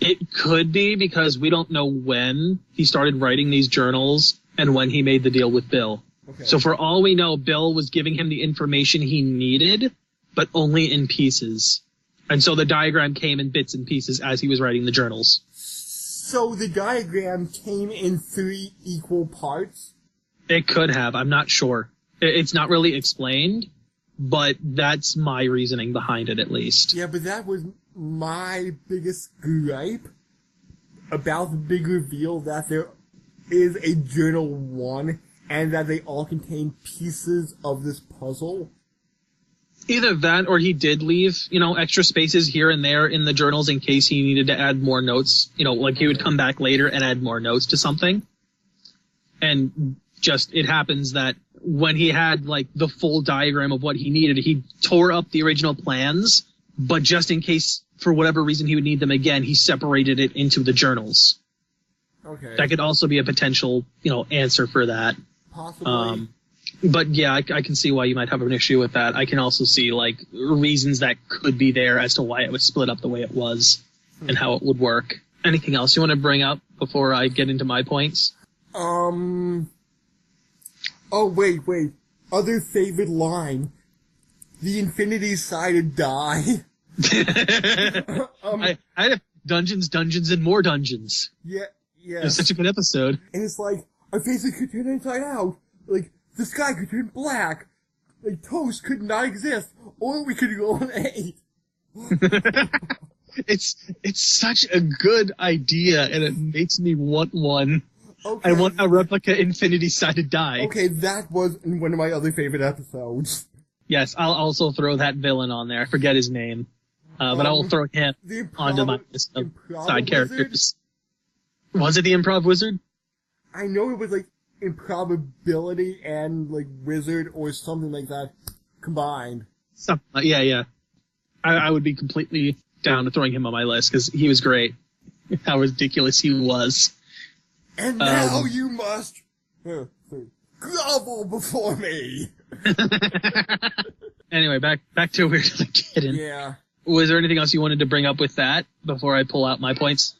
It could be because we don't know when he started writing these journals and when he made the deal with Bill. Okay. So for all we know, Bill was giving him the information he needed, but only in pieces. And so the diagram came in bits and pieces as he was writing the journals. So the diagram came in 3 equal parts? It could have. I'm not sure. It's not really explained, but that's my reasoning behind it, at least. Yeah, but that was my biggest gripe about the big reveal that there is a Journal 1 and that they all contain pieces of this puzzle. Either that or he did leave, extra spaces here and there in the journals in case he needed to add more notes. Like he would come back later and add more notes to something. And just, it happens that when he had, the full diagram of what he needed, he tore up the original plans, but just in case, for whatever reason, he would need them again, he separated it into the journals. Okay. That could also be a potential, answer for that. Possibly. But yeah, I can see why you might have an issue with that. I can also see, reasons that could be there as to why it was split up the way it was and how it would work. Anything else you want to bring up before I get into my points? Oh, wait. Other favorite line. The infinity-sided die. I have dungeons, and more dungeons. Yeah. It was such a good episode. And it's like, our faces could turn inside out. The sky could turn black. Toast could not exist. Or we could go on 8. It's such a good idea, and it makes me want one. Okay. I want a replica infinity-sided die. Okay, that was in one of my other favorite episodes. Yes, I'll also throw that villain on there. I forget his name. But I will throw him onto my list of side characters. Was it the Improv Wizard? I know it was improbability and wizard or something like that combined. Yeah. I would be completely down to throwing him on my list because he was great. How ridiculous he was. And now you must grovel before me. Anyway, back to Weirdmageddon. Yeah. Was there anything else you wanted to bring up with that before I pull out my points?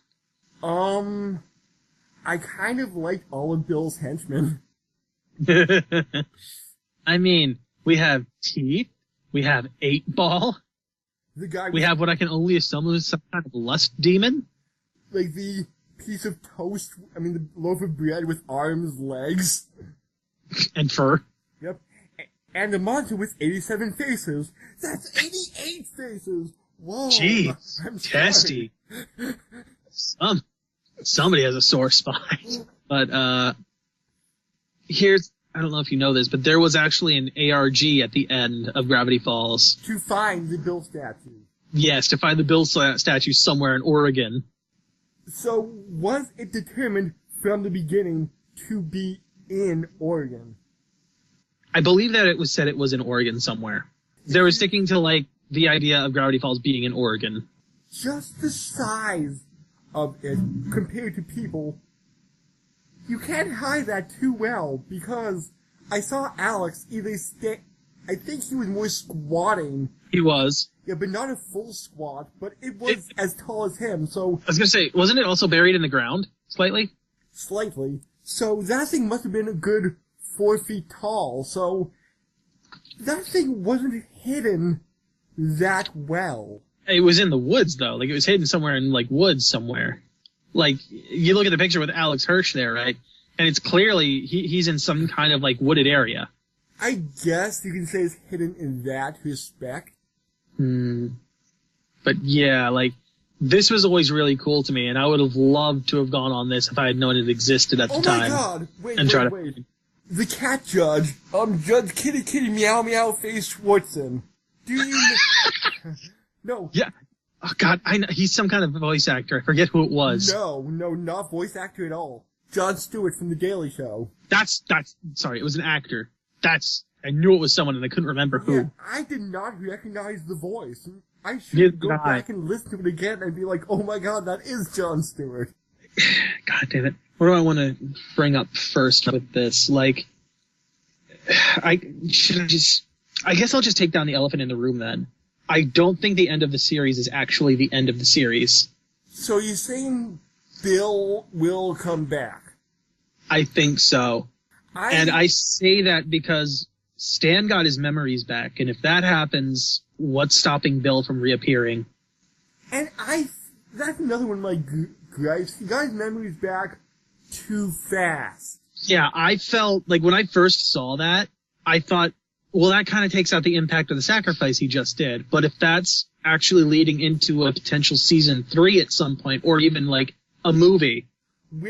I kind of liked all of Bill's henchmen. I mean, we have Teeth, we have 8-Ball, we have what I can only assume is some kind of lust demon. The piece of toast, the loaf of bread with arms, legs. And fur. Yep. And the monster with 87 faces. That's 88 faces! Whoa. Jeez. I'm testy. Somebody has a sore spine. But, I don't know if you know this, but there was actually an ARG at the end of Gravity Falls. To find the Bill statue. Yes, to find the Bill statue somewhere in Oregon. So, was it determined from the beginning to be in Oregon? I believe that it was said it was in Oregon somewhere. They were sticking to, like, the idea of Gravity Falls being in Oregon. Just the size of it compared to people, you can't hide that too well, because I saw Alex I think he was more squatting. He was. Yeah, but not a full squat, but it was as tall as him, so... I was gonna say, wasn't it also buried in the ground? Slightly? Slightly. So that thing must have been a good 4 feet tall, so that thing wasn't hidden that well. It was in the woods, though. Like, it was hidden somewhere in, like, woods somewhere. Like, you look at the picture with Alex Hirsch there, right? And it's clearly, he's in some kind of, like, wooded area. I guess you can say it's hidden in that respect. But yeah, like, this was always really cool to me, and I would have loved to have gone on this if I had known it existed at the time. Oh my god! Wait. The cat judge, Judge Kitty Meow Meow Face Schwartzen. Do you No. Yeah. Oh god, I know. He's some kind of voice actor. I forget who it was. No, not voice actor at all. Jon Stewart from The Daily Show. Sorry, it was an actor. I knew it was someone and I couldn't remember who. Yeah, I did not recognize the voice. I should go back and listen to it again and be like, oh my god, that is Jon Stewart. God damn it. What do I want to bring up first with this? Like, I guess I'll just take down the elephant in the room then. I don't think the end of the series is actually the end of the series. So you're saying Bill will come back? I think so. And I say that because Stan got his memories back, and if that happens, what's stopping Bill from reappearing? And that's another one of my gripes. He got his memories back too fast. Yeah, I felt, like, when I first saw that, I thought, well, that kind of takes out the impact of the sacrifice he just did. But if that's actually leading into a potential season 3 at some point, or even, like, a movie,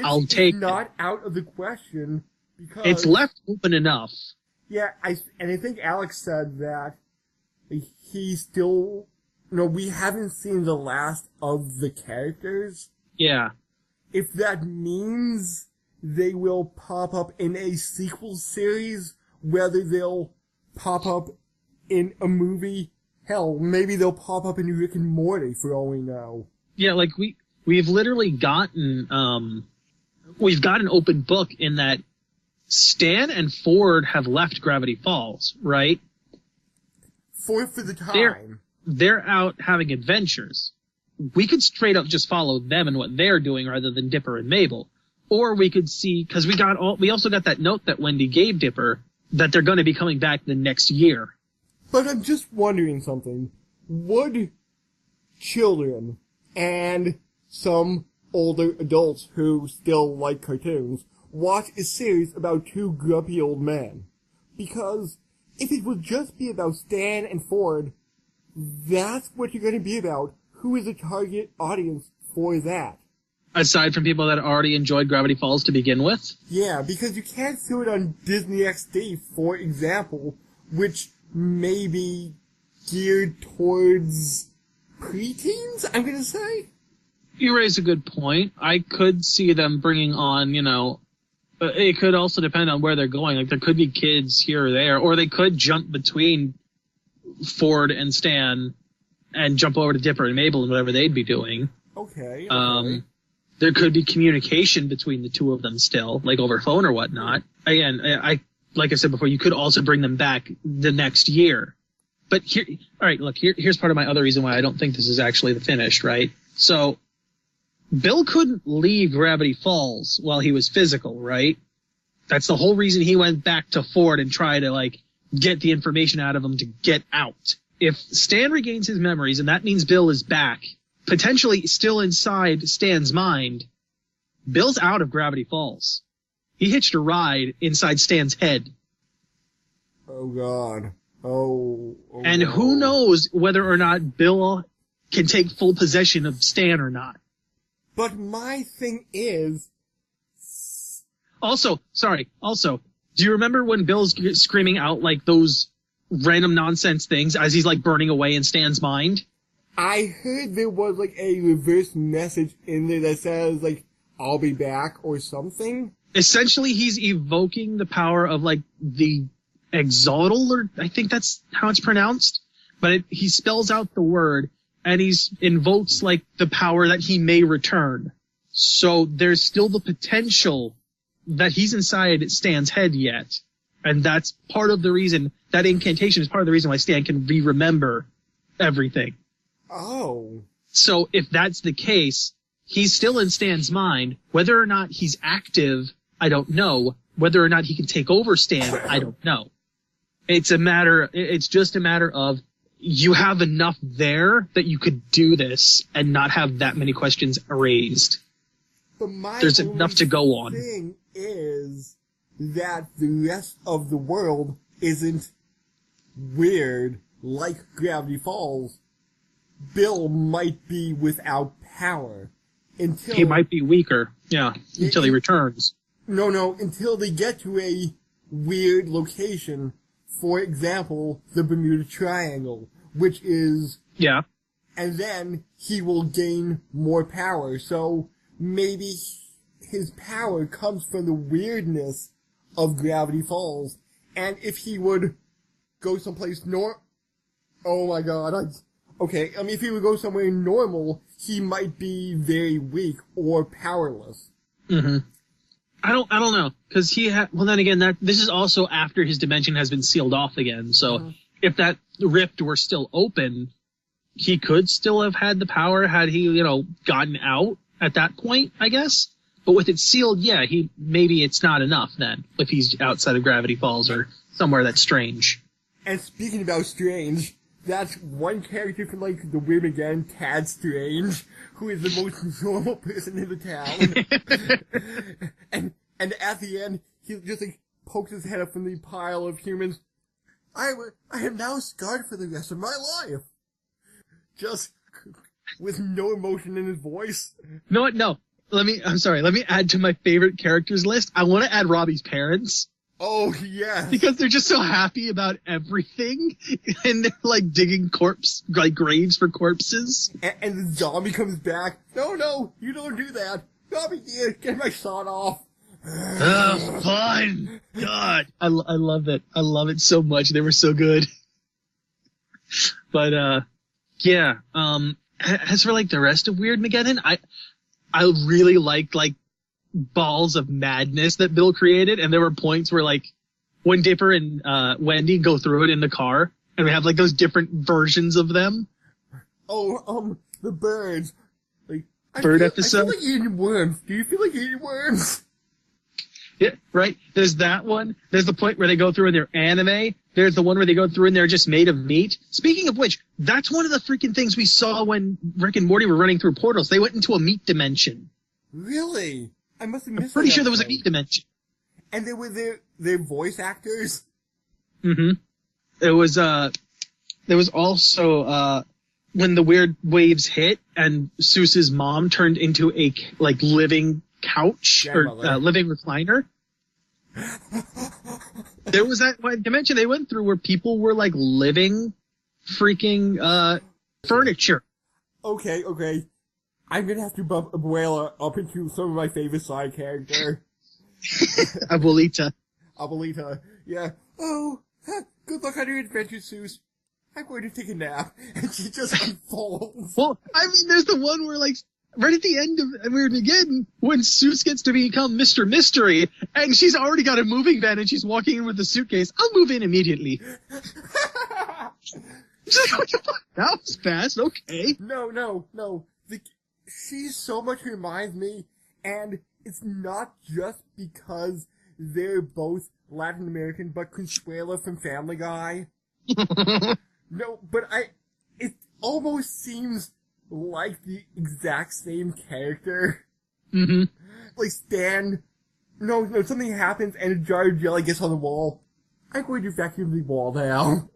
I'll take it. Not out of the question, because... It's left open enough. Yeah, I think Alex said that he still... No, we haven't seen the last of the characters. Yeah. If that means they will pop up in a sequel series, whether they'll pop up in a movie, hell, maybe they'll pop up in Rick and Morty for all we know. Yeah, like we've literally gotten we've got an open book in that Stan and Ford have left Gravity Falls, right? For the time. They're out having adventures. We could straight up just follow them and what they're doing rather than Dipper and Mabel. Or we could see, because we also got that note that Wendy gave Dipper that they're going to be coming back the next year. But I'm just wondering something. Would children and some older adults who still like cartoons watch a series about two grumpy old men? Because if it would just be about Stan and Ford, that's what you're going to be about. Who is the target audience for that? Aside from people that already enjoyed Gravity Falls to begin with? Yeah, because you can't do it on Disney XD, for example, which may be geared towards preteens, I'm going to say? You raise a good point. I could see them bringing on, it could also depend on where they're going. Like, there could be kids here or there, or they could jump between Ford and Stan and jump over to Dipper and Mabel and whatever they'd be doing. Okay. There could be communication between the two of them still, like over phone or whatnot. Again, like I said before, you could also bring them back the next year. But here's part of my other reason why I don't think this is actually the finished, right? So, Bill couldn't leave Gravity Falls while he was physical, right? That's the whole reason he went back to Ford and tried to, get the information out of him to get out. If Stan regains his memories, and that means Bill is back, potentially still inside Stan's mind, Bill's out of Gravity Falls. He hitched a ride inside Stan's head. Oh, God. Oh and no. Who knows whether or not Bill can take full possession of Stan or not. But my thing is... Also, Do you remember when Bill's screaming out like those random nonsense things as he's like burning away in Stan's mind? I heard there was like a reverse message in there that says like, I'll be back or something. Essentially, he's evoking the power of like the Exaltal, or I think that's how it's pronounced. But he spells out the word and invokes like the power that he may return. So there's still the potential that he's inside Stan's head yet. And that's part of the reason, that incantation is part of the reason why Stan can remember everything. Oh. So if that's the case, he's still in Stan's mind. Whether or not he's active, I don't know. Whether or not he can take over Stan, I don't know. It's just a matter of you have enough there that you could do this and not have that many questions raised. But there's enough to go on. The thing is that the rest of the world isn't weird like Gravity Falls. Bill might be without power until he might be weaker. Yeah, until he returns. No, until they get to a weird location. For example, the Bermuda Triangle, which is... Yeah. And then he will gain more power. So maybe his power comes from the weirdness of Gravity Falls. And if he would go someplace oh my god, if he would go somewhere normal, he might be very weak or powerless. Mm-hmm. I don't know, because well then again, this is also after his dimension has been sealed off again, so if that rift were still open, he could still have had the power had he, gotten out at that point, I guess. But with it sealed, yeah, maybe it's not enough then, if he's outside of Gravity Falls or somewhere that's strange. And speaking about strange, that's one character from, like, the Weird Again, Tad Strange, who is the most normal person in the town. and at the end, he just, like, pokes his head up from the pile of humans. I am now scarred for the rest of my life. Just with no emotion in his voice. No. Let me add to my favorite characters list. I want to add Robbie's parents. Oh, yeah. Because they're just so happy about everything, and they're like digging graves for corpses. And the zombie comes back. No, you don't do that. Zombie, get my shot off. Oh, fun! God, I love it. I love it so much. They were so good. But yeah. As for like the rest of Weird Mageddon, I really liked like balls of madness that Bill created, and there were points where like when Dipper and Wendy go through it in the car, and we have like those different versions of them. Oh, the birds. Like bird episode. I feel like eating worms. Do you feel like eating worms? Yeah, right. There's that one. There's the point where they go through and they're anime. There's the one where they go through and they're just made of meat. Speaking of which, that's one of the freaking things we saw when Rick and Morty were running through portals. They went into a meat dimension. Really? I must have missed. I'm pretty sure there was a meat dimension. And they were their voice actors? Mm-hmm. There was also, when the weird waves hit and Seuss's mom turned into a, like, living couch or living recliner. There was that one dimension they went through where people were like living freaking furniture. Okay. I'm gonna have to bump Abuela up into some of my favorite side character. Abuelita, yeah. Oh, good luck on your adventure, Seuss. I'm going to take a nap. And she just unfolds. Well, I mean, there's the one where like, right at the end of Weird Again, when Seuss gets to become Mr. Mystery, and she's already got a moving van, and she's walking in with a suitcase. I'll move in immediately. She's like, what the fuck? That was fast. Okay. No. She so much reminds me, and it's not just because they're both Latin American, but Consuela from Family Guy. No, but it almost seems like the exact same character. Mm-hmm. Like Stan, no, something happens and a jar of jelly gets on the wall. I'm going to vacuum the wall now.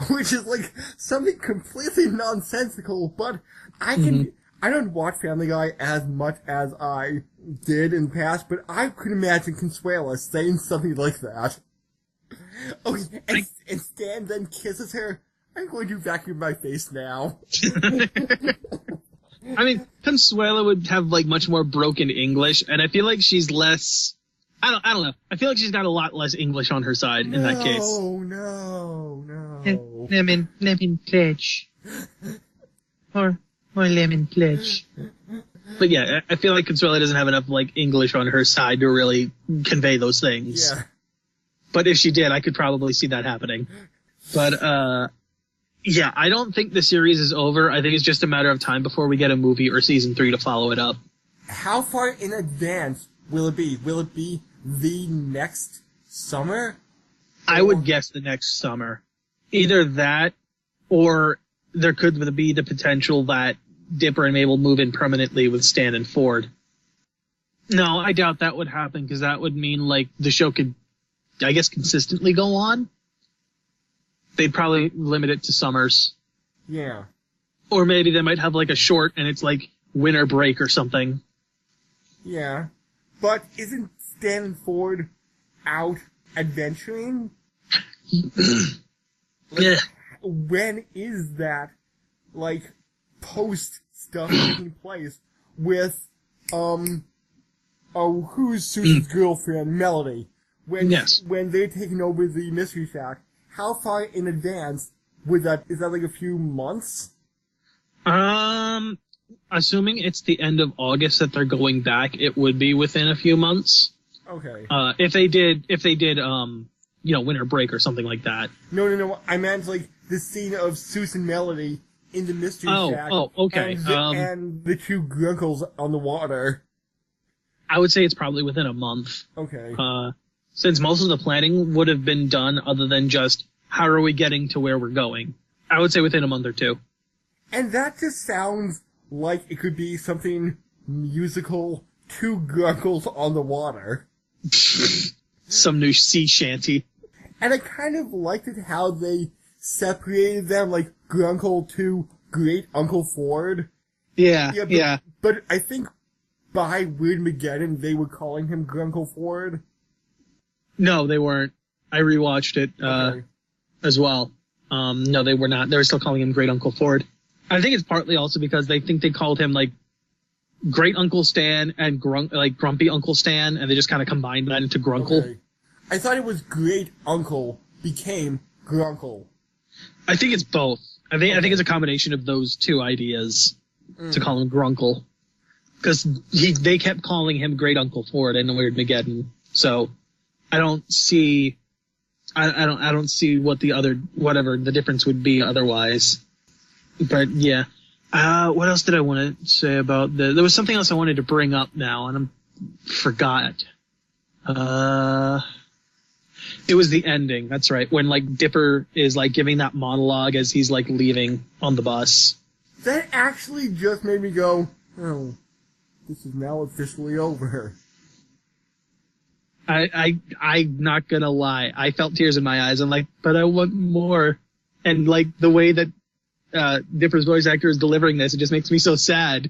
Which is like something completely nonsensical, but I I don't watch Family Guy as much as I did in the past, but I could imagine Consuela saying something like that. Oh, and Stan then kisses her. I'm going to vacuum my face now. I mean, Consuela would have like much more broken English, and I feel like she's less. I don't know. I feel like she's got a lot less English on her side in that case. No. Lemon pledge. Or lemon pledge. But yeah, I feel like Consuela doesn't have enough like English on her side to really convey those things. Yeah. But if she did, I could probably see that happening. But yeah, I don't think the series is over. I think it's just a matter of time before we get a movie or season 3 to follow it up. How far in advance will it be? Will it be the next summer? I would guess the next summer. Either that, or there could be the potential that Dipper and Mabel move in permanently with Stan and Ford. No, I doubt that would happen, because that would mean, like, the show could, I guess, consistently go on. They'd probably limit it to summers. Yeah. Or maybe they might have, like, a short, and it's, like, winter break or something. Yeah. But isn't Stan and Ford out adventuring? Yeah. When is that, like, post stuff taking place with, who's Susan's girlfriend, Melody? When they're taking over the Mystery Shack, how far in advance is that like a few months? Assuming it's the end of August that they're going back, it would be within a few months. Okay. If they did, winter break or something like that. No. I meant like the scene of Susan Melody in the Mystery Shack. Oh, okay. And the two grunkles on the water. I would say it's probably within a month. Okay. Since most of the planning would have been done other than just how are we getting to where we're going. I would say within a month or two. And that just sounds like it could be something musical, two grunkles on the water. Some new sea shanty. And I kind of liked it how they separated them, like Grunkle to Great Uncle Ford. Yeah. But I think by Weird Mageddon, they were calling him Grunkle Ford. No, they weren't. I rewatched it as well. No, they were not. They were still calling him Great Uncle Ford. I think it's partly also because they think they called him like Great Uncle Stan and Grumpy Uncle Stan, and they just kind of combined that into Grunkle. Okay. I thought it was Great Uncle became Grunkle. I think it's both. I think it's a combination of those two ideas to call him Grunkle, because they kept calling him Great Uncle Ford in Weird Mageddon. So I don't see what the difference would be otherwise. But yeah. What else did I want to say about there was something else I wanted to bring up now, and I forgot. It was the ending. That's right. When like Dipper is like giving that monologue as he's like leaving on the bus. That actually just made me go, oh, this is now officially over. I'm not gonna lie. I felt tears in my eyes. I'm like, but I want more. And like the way that Dipper's voice actor is delivering this, it just makes me so sad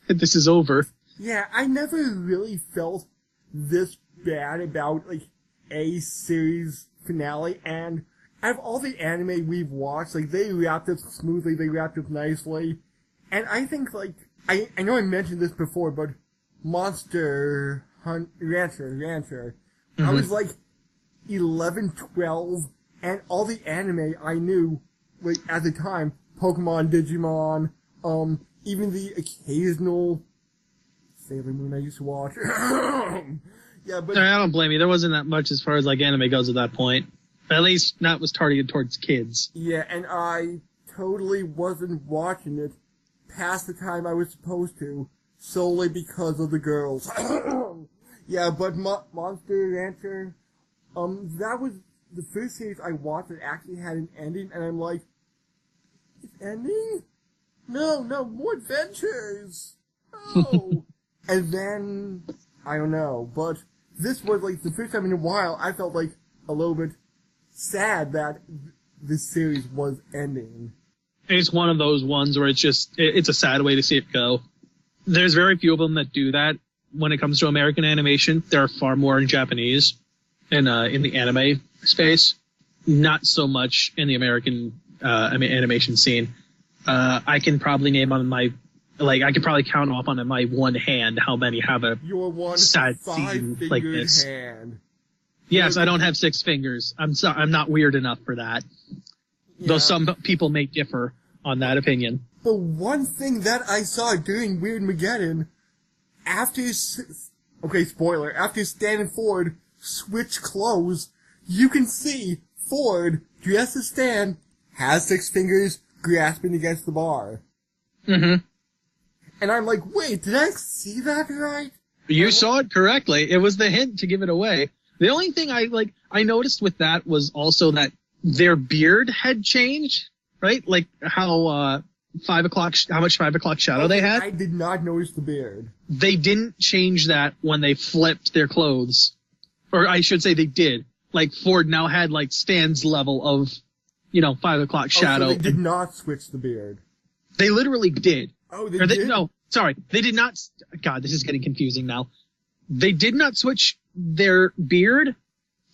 that this is over. Yeah, I never really felt this bad about like a series finale, and out of all the anime we've watched, like they wrapped up smoothly, they wrapped up nicely, and I think like I know I mentioned this before, but Monster Rancher. I was like 11, 12, and all the anime I knew, like at the time, Pokemon, Digimon, even the occasional Sailor Moon I used to watch. Yeah, but I don't blame you. There wasn't that much as far as like anime goes at that point. At least that was targeted towards kids. Yeah, and I totally wasn't watching it past the time I was supposed to, solely because of the girls. Yeah, but Monster Rancher, that was the first series I watched that actually had an ending, and I'm like, it's ending? No, more adventures! Oh! And then, I don't know, but this was like the first time in a while I felt like a little bit sad that this series was ending. It's one of those ones where it's a sad way to see it go. There's very few of them that do that. When it comes to American animation, there are far more in Japanese and in the anime space. Not so much in the American animation scene. I can probably name on my, like, I could probably count off on my one hand how many have a Your one sad scene like this. Hand. Yes, I don't have 6 fingers. I'm not weird enough for that. Yeah. Though some people may differ on that opinion. But one thing that I saw during Weird Mageddon, after Stan and Ford switch clothes, you can see Ford, dressed as Stan, has 6 fingers grasping against the bar. Mm-hmm. And I'm like, wait, did I see that right? You saw it correctly. It was the hint to give it away. The only thing I noticed with that was also that their beard had changed, right? Like how 5 o'clock, how much 5 o'clock shadow they had. I did not notice the beard. They didn't change that when they flipped their clothes. Or I should say they did. Like Ford now had like Stan's level of, 5 o'clock shadow. So they did not switch the beard. They literally did. Oh, they did? No, sorry. They did not. God, this is getting confusing now. They did not switch their beard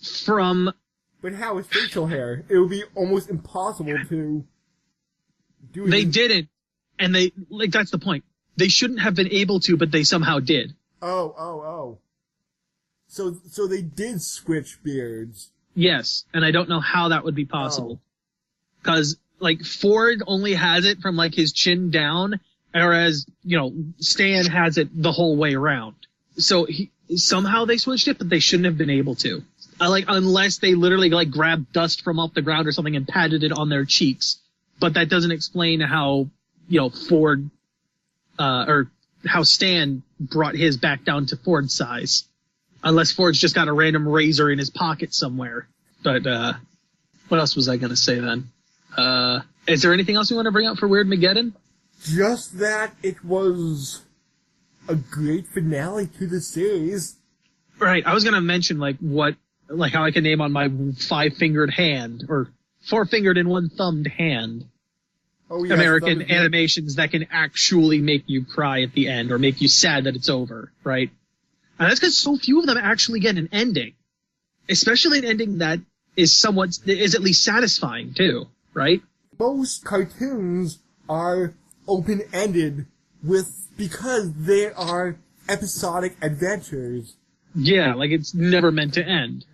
from... But how is facial hair? It would be almost impossible to do it. They didn't. And that's the point. They shouldn't have been able to, but they somehow did. Oh. So they did switch beards. Yes, and I don't know how that would be possible. Because, Ford only has it from, his chin down, whereas, Stan has it the whole way around. So somehow they switched it, but they shouldn't have been able to. Unless they literally, grabbed dust from off the ground or something and patted it on their cheeks. But that doesn't explain how, Ford, or how Stan brought his back down to Ford's size. Unless Ford's just got a random razor in his pocket somewhere. But, what else was I gonna say then? Is there anything else you want to bring up for Weird Mageddon? Just that it was a great finale to the series. Right, I was gonna mention, how I can name on my 5-fingered hand, or 4-fingered and 1-thumbed hand. Oh, yeah, American animations that can actually make you cry at the end, or make you sad that it's over, right? And that's because so few of them actually get an ending. Especially an ending that is at least satisfying, too, right? Most cartoons are open-ended because they are episodic adventures. Yeah, it's never meant to end.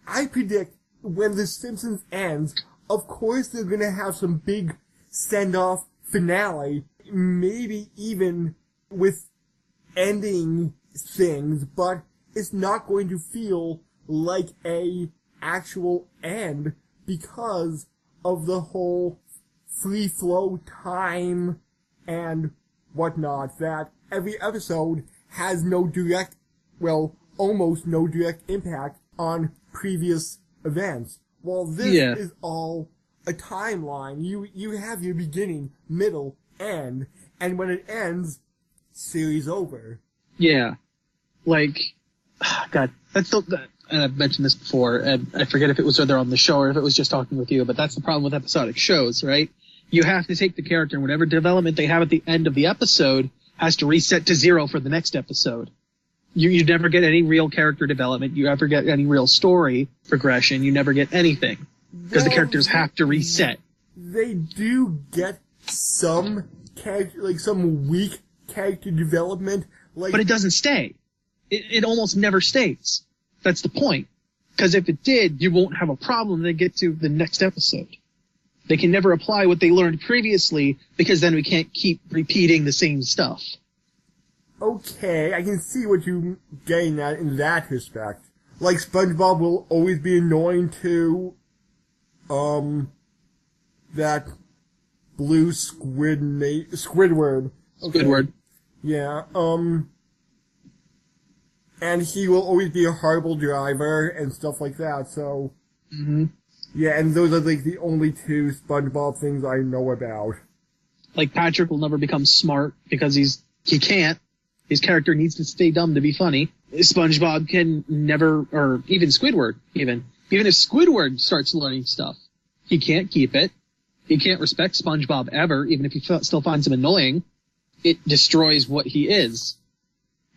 I predict when The Simpsons ends, of course they're gonna have some big send-off finale, maybe even with ending things, but it's not going to feel like a actual end because of the whole free flow time and whatnot, that every episode has almost no direct impact on previous events. While this is all a timeline, you have your beginning, middle, end, and when it ends, series over. Yeah. God, that's and I've mentioned this before, and I forget if it was whether on the show or if it was just talking with you, but that's the problem with episodic shows, right? You have to take the character and whatever development they have at the end of the episode has to reset to 0 for the next episode. You never get any real character development. You never get any real story progression. You never get anything. Because the characters have to reset. They do get some character, some weak character development. But it doesn't stay. It almost never stays. That's the point. Because if it did, you won't have a problem when they get to the next episode. They can never apply what they learned previously because then we can't keep repeating the same stuff. Okay, I can see what you're getting at in that respect. SpongeBob will always be annoying to, that blue Squidward. Okay. Squidward. Yeah, and he will always be a horrible driver and stuff like that, so... Mm-hmm. Yeah, and those are, the only 2 SpongeBob things I know about. Patrick will never become smart because he can't. His character needs to stay dumb to be funny. SpongeBob can never, or even Squidward, even if Squidward starts learning stuff, he can't keep it. He can't respect SpongeBob ever, even if he still finds him annoying. it destroys what he is.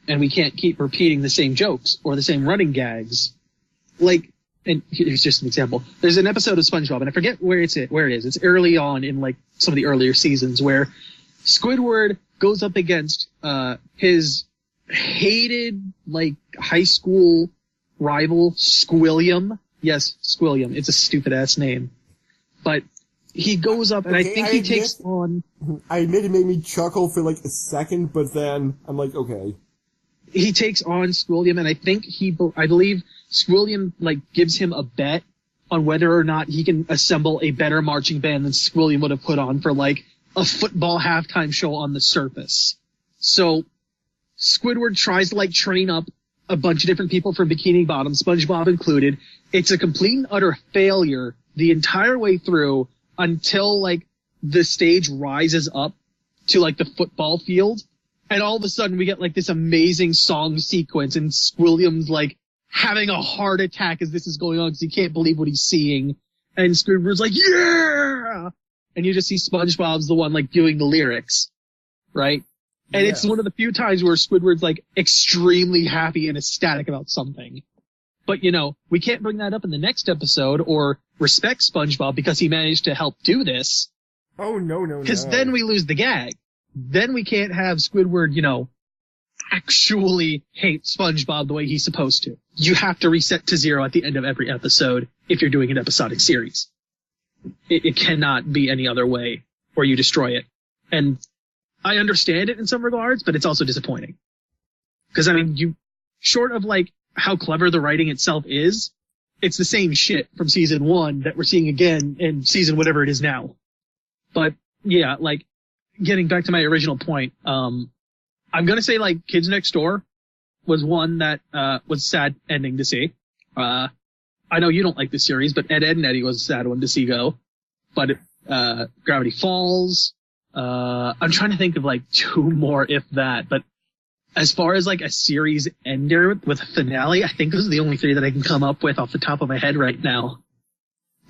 And we can't keep repeating the same jokes or the same running gags. Like, and here's just an example. There's an episode of SpongeBob, and I forget where it is. It's early on in like some of the earlier seasons where Squidward goes up against his hated like high school rival Squilliam. Yes, Squilliam. It's a stupid ass name, but he goes up, and I think he takes on. I admit it made me chuckle for like a second, but then I'm like, okay. He takes on Squilliam, and I believe Squilliam like gives him a bet on whether or not he can assemble a better marching band than Squilliam would have put on for like a football halftime show on the surface. So Squidward tries to like train up a bunch of different people from Bikini Bottom, SpongeBob included. It's a complete and utter failure the entire way through until like the stage rises up to like the football field. And all of a sudden we get like this amazing song sequence, and Squilliam's like having a heart attack as this is going on because he can't believe what he's seeing. And Squidward's like, yeah! And you just see SpongeBob's the one like doing the lyrics, right? And It's one of the few times where Squidward's like extremely happy and ecstatic about something. But you know, we can't bring that up in the next episode or respect SpongeBob because he managed to help do this. Oh, no. Because then we lose the gag. Then we can't have Squidward, you know, actually hate SpongeBob the way he's supposed to. You have to reset to 0 at the end of every episode if you're doing an episodic series. It cannot be any other way, or you destroy it. And I understand it in some regards, but it's also disappointing. Because, I mean, short of, like, how clever the writing itself is, it's the same shit from season 1 that we're seeing again in season whatever it is now. But, yeah, like, getting back to my original point, I'm gonna say, like, Kids Next Door was one that, was a sad ending to see. I know you don't like this series, but Ed, Edd n Eddy was a sad one to see go. But, Gravity Falls, I'm trying to think of, like, 2 more, if that, but as far as, like, a series ender with a finale, I think those are the only 3 that I can come up with off the top of my head right now.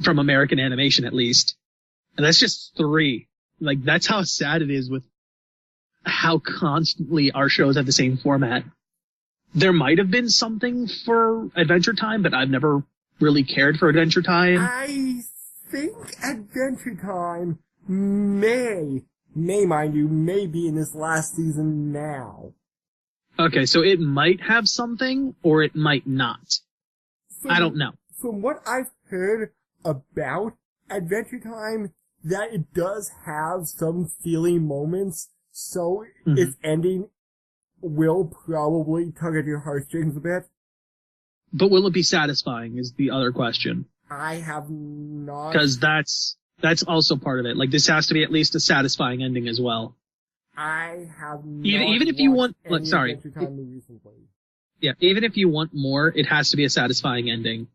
From American animation, at least. And that's just 3. Like, that's how sad it is with how constantly our shows have the same format. There might have been something for Adventure Time, but I've never really cared for Adventure Time. I think Adventure Time may mind you, may be in this last season now. Okay, so it might have something, or it might not. I don't know. From what I've heard about Adventure Time, that it does have some feeling moments, so its ending will probably tug at your heartstrings a bit. But will it be satisfying is the other question. I have not... Because that's also part of it. Like, this has to be at least a satisfying ending as well. I have not even if you want... any sorry. Adventure Time recently. Yeah, even if you want more, it has to be a satisfying ending.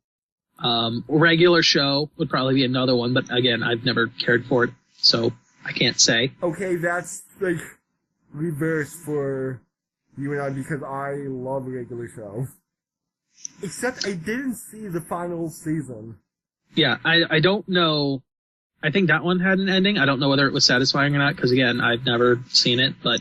Regular show would probably be another one, but again, I've never cared for it, so I can't say. Okay, that's, like, reverse for you and I, because I love regular show. Except I didn't see the final season. Yeah, I don't know. I think that one had an ending. I don't know whether it was satisfying or not, because again, I've never seen it, but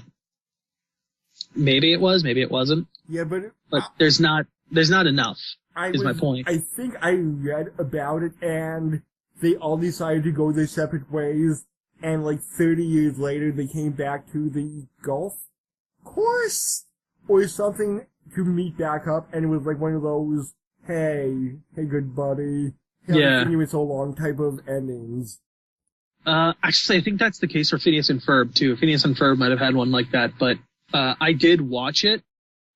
maybe it was, maybe it wasn't. Yeah, but there's not enough. My point. I think I read about it, and they all decided to go their separate ways, and like 30 years later they came back to the golf course or something to meet back up, and it was like one of those, hey good buddy, haven't seen you in so long type of endings. Actually, I think that's the case for Phineas and Ferb too. Phineas and Ferb might have had one like that, but I did watch it.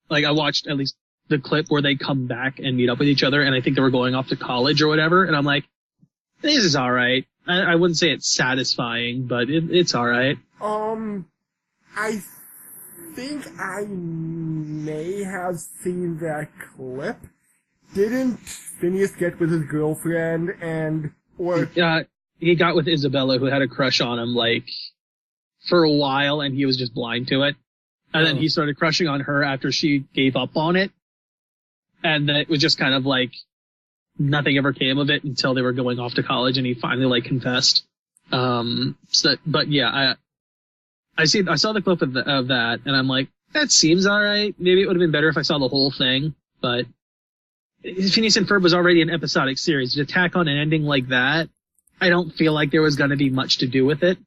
Like, I watched at least the clip where they come back and meet up with each other, and I think they were going off to college or whatever, and I'm like, this is alright. I wouldn't say it's satisfying, but it's alright. I think I may have seen that clip. Didn't Phineas get with his girlfriend he got with Isabella, who had a crush on him, like, for a while, and he was just blind to it. And then he started crushing on her after she gave up on it. And then it was just kind of like, nothing ever came of it until they were going off to college, and he finally, like, confessed. But yeah, I saw the clip of that, and I'm like, that seems alright. Maybe it would have been better if I saw the whole thing, but Phineas and Ferb was already an episodic series. To tack on an ending like that, I don't feel like there was going to be much to do with it,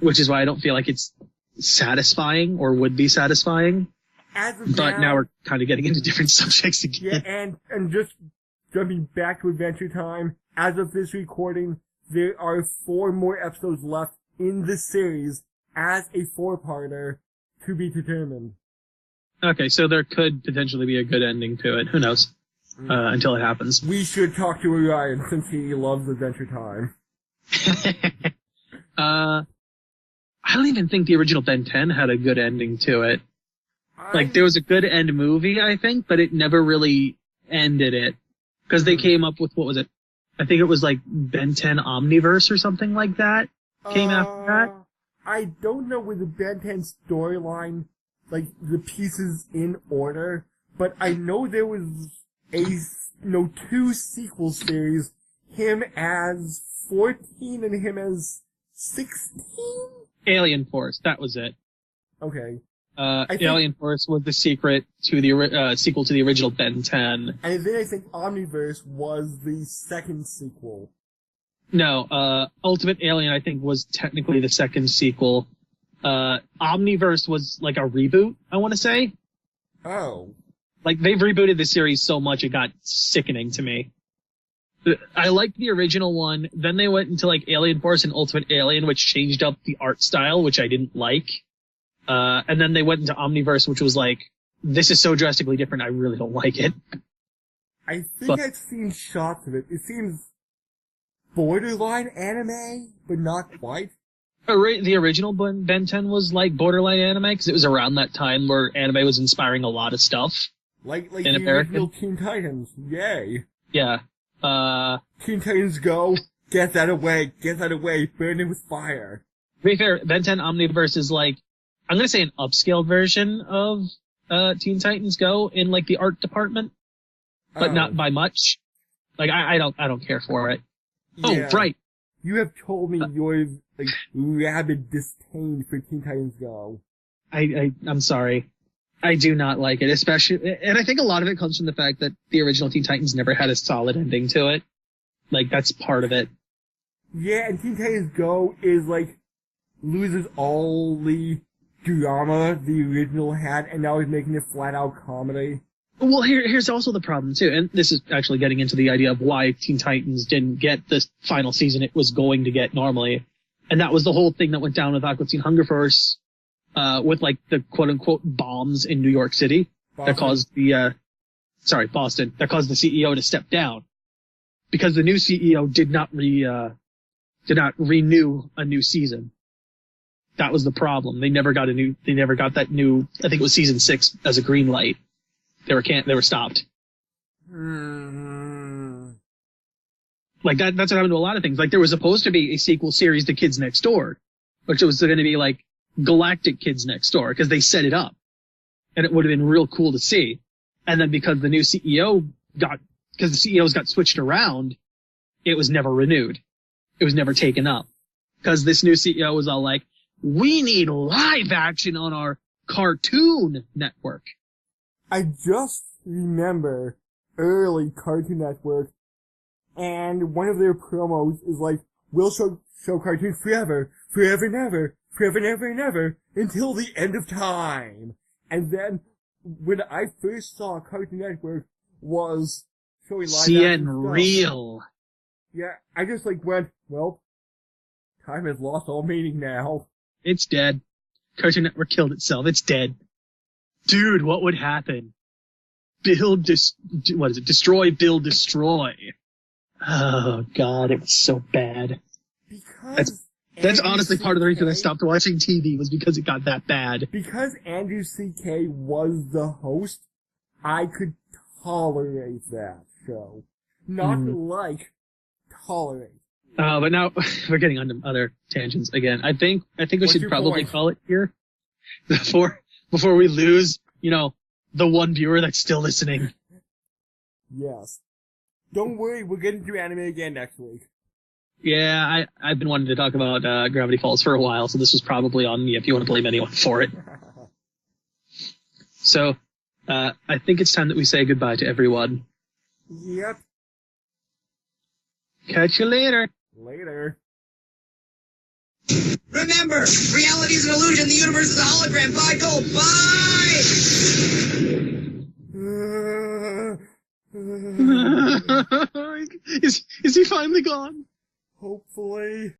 which is why I don't feel like it's satisfying or would be satisfying. But now we're kind of getting into different subjects again. Yeah, and just jumping back to Adventure Time, as of this recording, there are 4 more episodes left in the series as a 4-parter to be determined. Okay, so there could potentially be a good ending to it. Who knows? Until it happens. We should talk to Orion since he loves Adventure Time. I don't even think the original Ben 10 had a good ending to it. Like, there was a good end movie, I think, but it never really ended it. Because they came up with, what was it? I think it was like Ben 10 Omniverse or something like that. Came after that. I don't know with the Ben 10 storyline, like, the pieces in order, but I know there was 2 sequel series, him as 14 and him as 16? Alien Force, that was it. Okay. Alien Force was the secret to the sequel to the original Ben 10. And then I think Omniverse was the second sequel. No, Ultimate Alien I think was technically the second sequel. Omniverse was like a reboot, I want to say. Oh. Like, they've rebooted the series so much it got sickening to me. I liked the original one, then they went into like Alien Force and Ultimate Alien, which changed up the art style, which I didn't like. And then they went into Omniverse, which was like, this is so drastically different, I really don't like it. I think I've seen shots of it. It seems borderline anime, but not quite. The original Ben 10 was like borderline anime, because it was around that time where anime was inspiring a lot of stuff. Like in the America. original Teen Titans. Yay. Yeah. Teen Titans Go! Get that away! Burn it with fire! To be fair, Ben 10 Omniverse is like, I'm gonna say an upscaled version of Teen Titans Go in like the art department, but not by much. Like I don't care for it. Yeah. Oh, right. You have told me your like rabid disdain for Teen Titans Go. I'm sorry. I do not like it, especially, and I think a lot of it comes from the fact that the original Teen Titans never had a solid ending to it. Like, that's part of it. Yeah, and Teen Titans Go is like, loses all the drama the original had, and now he's making it flat out comedy. Well, here's also the problem too, and this is actually getting into the idea of why Teen Titans didn't get the final season it was going to get normally, and that was the whole thing that went down with Aqua Teen Hunger Force, with like the quote unquote bombs in New York City that caused the, Boston, that caused the CEO to step down. Because the new CEO did not renew a new season. That was the problem. They never got that new, I think it was season 6 as a green light. They were stopped. Like that's what happened to a lot of things. Like there was supposed to be a sequel series to Kids Next Door, which was going to be like Galactic Kids Next Door, because they set it up. And it would have been real cool to see. And then because the CEOs got switched around, it was never renewed. It was never taken up. Because this new CEO was all like, we need live action on our Cartoon Network. I just remember early Cartoon Network, and one of their promos is like, we'll show cartoons forever and ever, until the end of time. And then, when I first saw Cartoon Network was showing live CN Real. Yeah, I just like went, well, time has lost all meaning now. It's dead. Cartoon Network killed itself. It's dead. Dude, what would happen? Destroy, build, destroy. Oh god, it was so bad. Because that's honestly part of the reason I stopped watching TV, was because it got that bad. Because Andrew C.K. was the host, I could tolerate that show. Not tolerate. But now we're getting onto other tangents again. I think we should probably call it here before we lose, the one viewer that's still listening. Yes. Don't worry, we're getting to anime again next week. Yeah, I've been wanting to talk about Gravity Falls for a while, so this was probably on me if you want to blame anyone for it. So, I think it's time that we say goodbye to everyone. Yep. Catch you later. Later. Remember, reality is an illusion. The universe is a hologram. Bye, Cole. Bye! Is he finally gone? Hopefully.